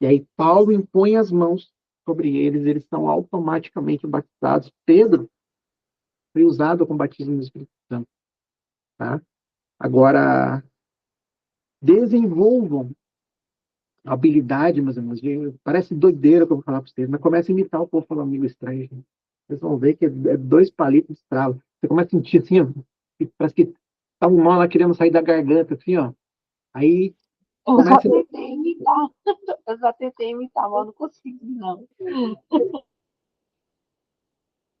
E aí Paulo impõe as mãos sobre eles, eles são automaticamente batizados. Pedro foi usado com o batismo do Espírito Santo. Tá? Agora, desenvolvam habilidade, meus irmãos. Parece doideira que eu vou falar para vocês, mas começa a imitar o povo falando língua estranha. Gente. Vocês vão ver que é dois palitos de estralo. Você começa a sentir assim, ó, parece que tá um nó lá querendo sair da garganta, assim, ó. Aí Eu já começa tentei imitar. Eu já tentei imitar, mas não consigo, não.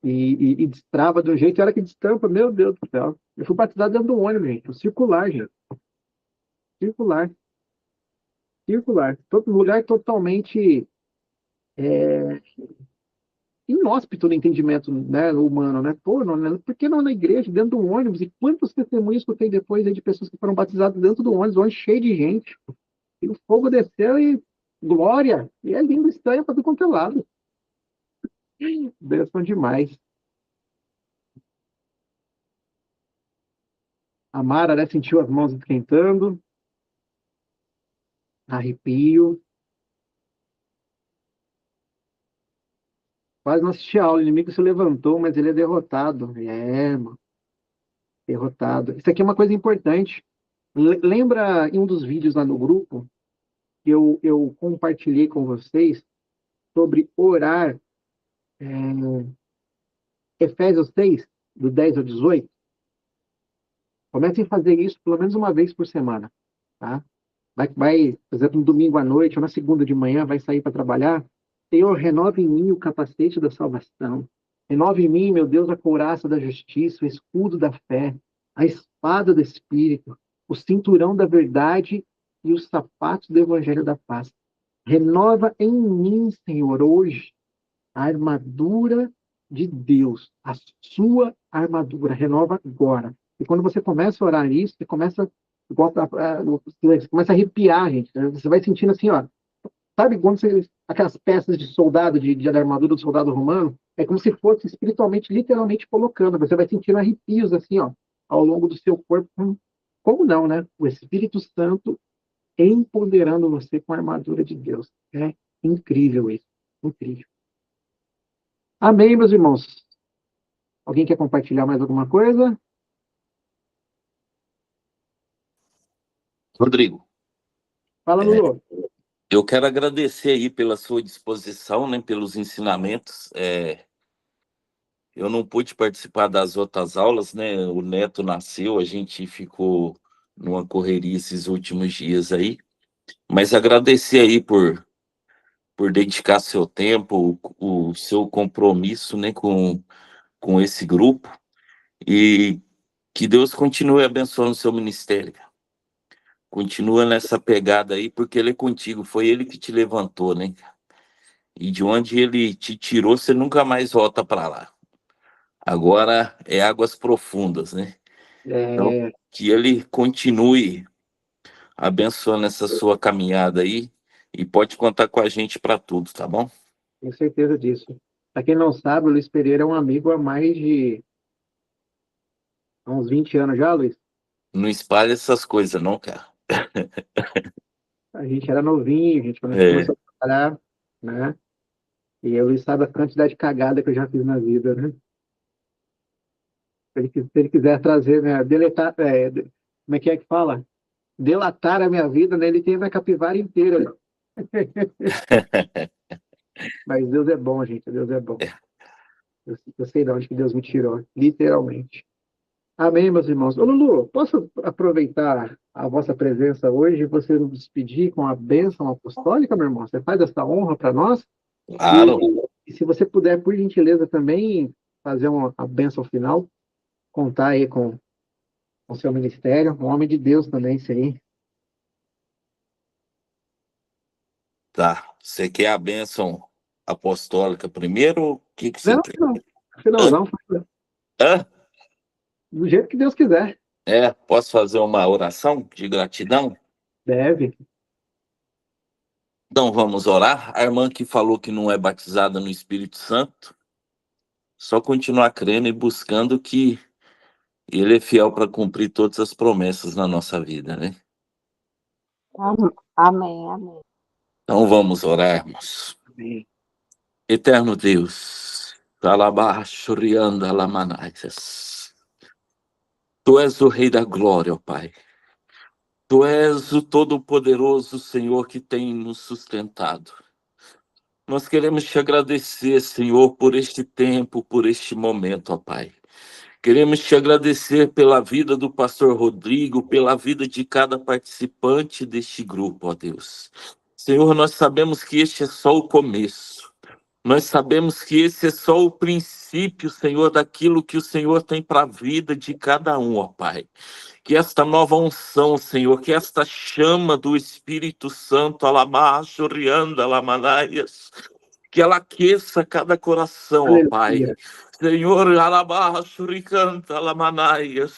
e destrava de um jeito, e a hora que destampa, meu Deus do céu. Eu fui batizado dentro do ônibus, gente. Circular, gente. Circular. Circular. Todo lugar totalmente inóspito no entendimento, né, humano, né? Pô, não, por que não na igreja, dentro do ônibus? E quantos testemunhos que eu tenho depois aí de pessoas que foram batizadas dentro do ônibus cheio de gente. E o fogo desceu e glória. E é lindo, estranho para tudo quanto é lado. Bênção demais. A Mara, né, sentiu as mãos esquentando. Arrepio. Quase não assisti a aula. O inimigo se levantou, mas ele é derrotado. É, mano. Derrotado. Isso aqui é uma coisa importante. Lembra em um dos vídeos lá no grupo que eu compartilhei com vocês sobre orar Efésios 6, do 10 ao 18? Comecem a fazer isso pelo menos uma vez por semana, tá? Por exemplo, no domingo à noite ou na segunda de manhã, vai sair para trabalhar. Senhor, renova em mim o capacete da salvação. Renova em mim, meu Deus, a couraça da justiça, o escudo da fé, a espada do Espírito, o cinturão da verdade e os sapatos do evangelho da paz. Renova em mim, Senhor, hoje, a armadura de Deus, a sua armadura. Renova agora. E quando você começa a orar isso, você começa a arrepiar, gente. Né? Você vai sentindo assim, ó. Sabe quando você, aquelas peças de soldado, de armadura do soldado romano? É como se fosse espiritualmente, literalmente colocando. Você vai sentindo arrepios assim, ó, ao longo do seu corpo. Como não, né? O Espírito Santo empoderando você com a armadura de Deus. É incrível isso. Incrível. Amém, meus irmãos. Alguém quer compartilhar mais alguma coisa? Rodrigo, Fala, Lulu. eu quero agradecer aí pela sua disposição, né, pelos ensinamentos. Eu não pude participar das outras aulas, né? O Neto nasceu, a gente ficou numa correria esses últimos dias aí. Mas agradecer aí por dedicar seu tempo, o seu compromisso, né, com esse grupo. E que Deus continue abençoando o seu ministério. Continua nessa pegada aí, porque ele é contigo. Foi ele que te levantou, né? E de onde ele te tirou, você nunca mais volta para lá. Agora é águas profundas, né? Então, É, que ele continue abençoando essa sua caminhada aí e pode contar com a gente para tudo, tá bom? tenho certeza disso. Para quem não sabe, o Luiz Pereira é um amigo há mais de há uns 20 anos já, Luiz. Não espalha essas coisas, não, cara. A gente era novinho, quando a gente É. começou a trabalhar, né? E o Luiz sabe a quantidade de cagada que eu já fiz na vida, né? Se ele quiser trazer, né, deletar, como é que fala? Delatar a minha vida, né? Ele tem a capivara inteira. Mas Deus é bom, gente, Deus é bom. Eu sei de onde que Deus me tirou, literalmente. Amém, meus irmãos. Ô, Lulu, posso aproveitar a vossa presença hoje e você nos despedir com a bênção apostólica, meu irmão? Você faz essa honra para nós? E, Claro. e se você puder, por gentileza, também fazer a bênção final, contar aí com o seu ministério, um homem de Deus também, isso aí. Tá. Você quer a bênção apostólica primeiro? Ou o que você Não, quer? não, Hã? finalzão, Hã? do jeito que Deus quiser. Posso fazer uma oração de gratidão? Deve. Então vamos orar. A irmã que falou que não é batizada no Espírito Santo, só continuar crendo e buscando que ele é fiel para cumprir todas as promessas na nossa vida, né? Amém, amém. Então vamos orar, irmãos. Amém. Eterno Deus, Alabaxurianda Lamanaias. Tu és o Rei da Glória, ó Pai. Tu és o Todo-Poderoso Senhor que tem nos sustentado. Nós queremos te agradecer, Senhor, por este tempo, por este momento, ó Pai. Queremos te agradecer pela vida do pastor Rodrigo, pela vida de cada participante deste grupo, ó Deus. Senhor, nós sabemos que este é só o começo. Nós sabemos que esse é só o princípio, Senhor, daquilo que o Senhor tem para a vida de cada um, ó Pai. Que esta nova unção, Senhor, que esta chama do Espírito Santo, Alamacho, Rianda, Lamanaias, que ela aqueça cada coração, ó Pai. Aleluia. Senhor, Alabacho, Ricanta, Lamanaias,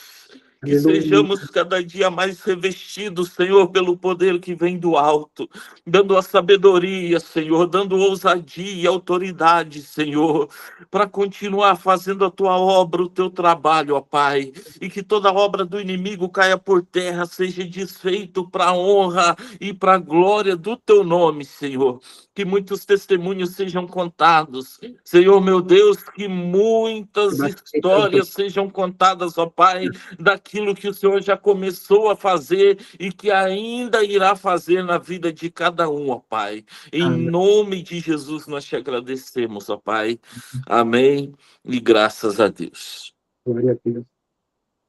que Aleluia. sejamos cada dia mais revestidos, Senhor, pelo poder que vem do alto, dando a sabedoria, Senhor, dando ousadia e autoridade, Senhor, para continuar fazendo a tua obra, o teu trabalho, ó Pai, e que toda obra do inimigo caia por terra, seja desfeito para a honra e para a glória do teu nome, Senhor. Que muitos testemunhos sejam contados, Senhor meu Deus, que muitas histórias sejam contadas, ó Pai, daquilo que o Senhor já começou a fazer e que ainda irá fazer na vida de cada um, ó Pai. Em Amém. nome de Jesus nós te agradecemos, ó Pai. Amém e graças a Deus. Glória a Deus.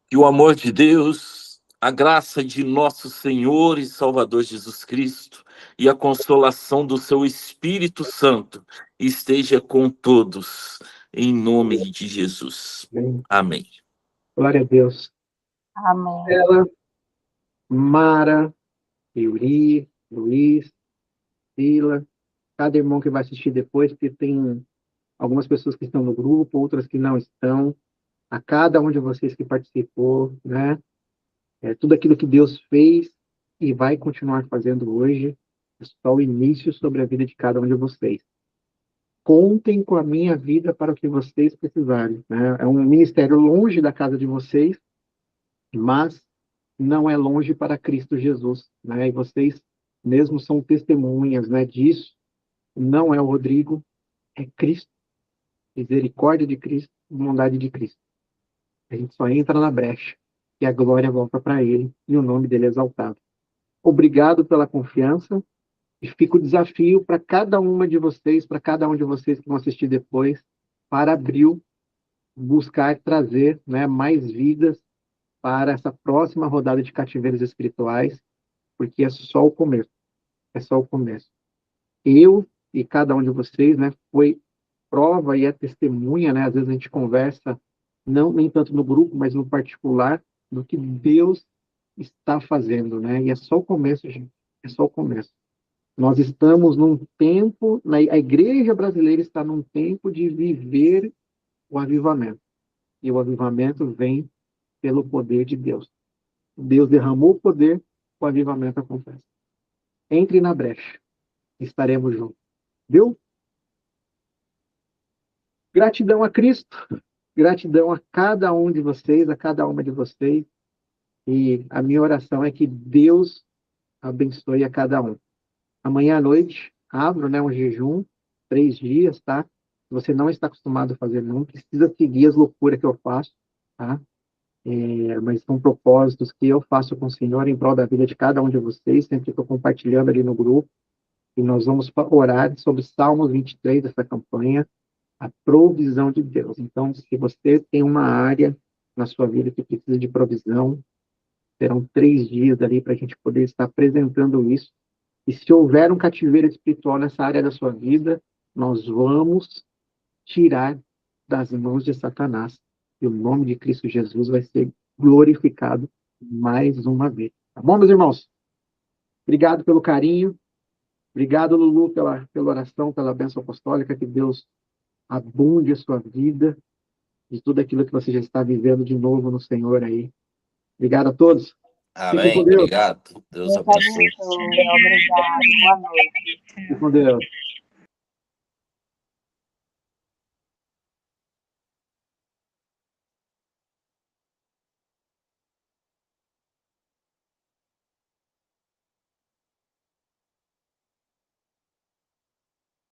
Que o amor de Deus, a graça de nosso Senhor e Salvador Jesus Cristo e a consolação do seu Espírito Santo esteja com todos, em nome de Jesus. Amém. Amém. Glória a Deus. Amém. Ela, Mara, Yuri, Luiz, Sila, cada irmão que vai assistir depois, porque tem algumas pessoas que estão no grupo, outras que não estão, a cada um de vocês que participou, né? Tudo aquilo que Deus fez e vai continuar fazendo hoje, é só o início sobre a vida de cada um de vocês. Contem com a minha vida para o que vocês precisarem, né? É um ministério longe da casa de vocês, mas não é longe para Cristo Jesus, né? E vocês mesmo são testemunhas, né, disso. Não é o Rodrigo, é Cristo, misericórdia de Cristo, bondade de Cristo. A gente só entra na brecha e a glória volta para ele e o nome dele é exaltado. Obrigado pela confiança e fica o desafio para cada uma de vocês, para cada um de vocês que vão assistir depois, para abril, buscar trazer, né, mais vidas para essa próxima rodada de cativeiros espirituais, porque é só o começo. É só o começo. Eu e cada um de vocês, né, foi prova e é testemunha, né? Às vezes a gente conversa, não nem tanto no grupo, mas no particular, do que Deus está fazendo, né? E é só o começo, gente. É só o começo. Nós estamos num tempo, a igreja brasileira está num tempo de viver o avivamento. E o avivamento vem pelo poder de Deus. Deus derramou o poder, o avivamento acontece. Entre na brecha. Estaremos juntos. Viu? Gratidão a Cristo. Gratidão a cada um de vocês, a cada uma de vocês. E a minha oração é que Deus abençoe a cada um. Amanhã à noite, abro, né, um jejum, 3 dias, tá? Se você não está acostumado a fazer, não precisa seguir as loucuras que eu faço, tá? Mas são propósitos que eu faço com o Senhor em prol da vida de cada um de vocês, sempre estou compartilhando ali no grupo, e nós vamos orar sobre Salmos 23 dessa campanha, a provisão de Deus. Então, se você tem uma área na sua vida que precisa de provisão, serão 3 dias ali para a gente poder estar apresentando isso. E se houver um cativeiro espiritual nessa área da sua vida, nós vamos tirar das mãos de Satanás. E o nome de Cristo Jesus vai ser glorificado mais uma vez. Tá bom, meus irmãos? Obrigado pelo carinho. Obrigado, Lulu, pela oração, pela bênção apostólica. Que Deus abunde a sua vida e tudo aquilo que você já está vivendo de novo no Senhor aí. Obrigado a todos. Fiquem com Amém. Deus. Obrigado. Deus Deus abençoe. abençoe. Obrigado. Boa noite. Fiquem com Deus.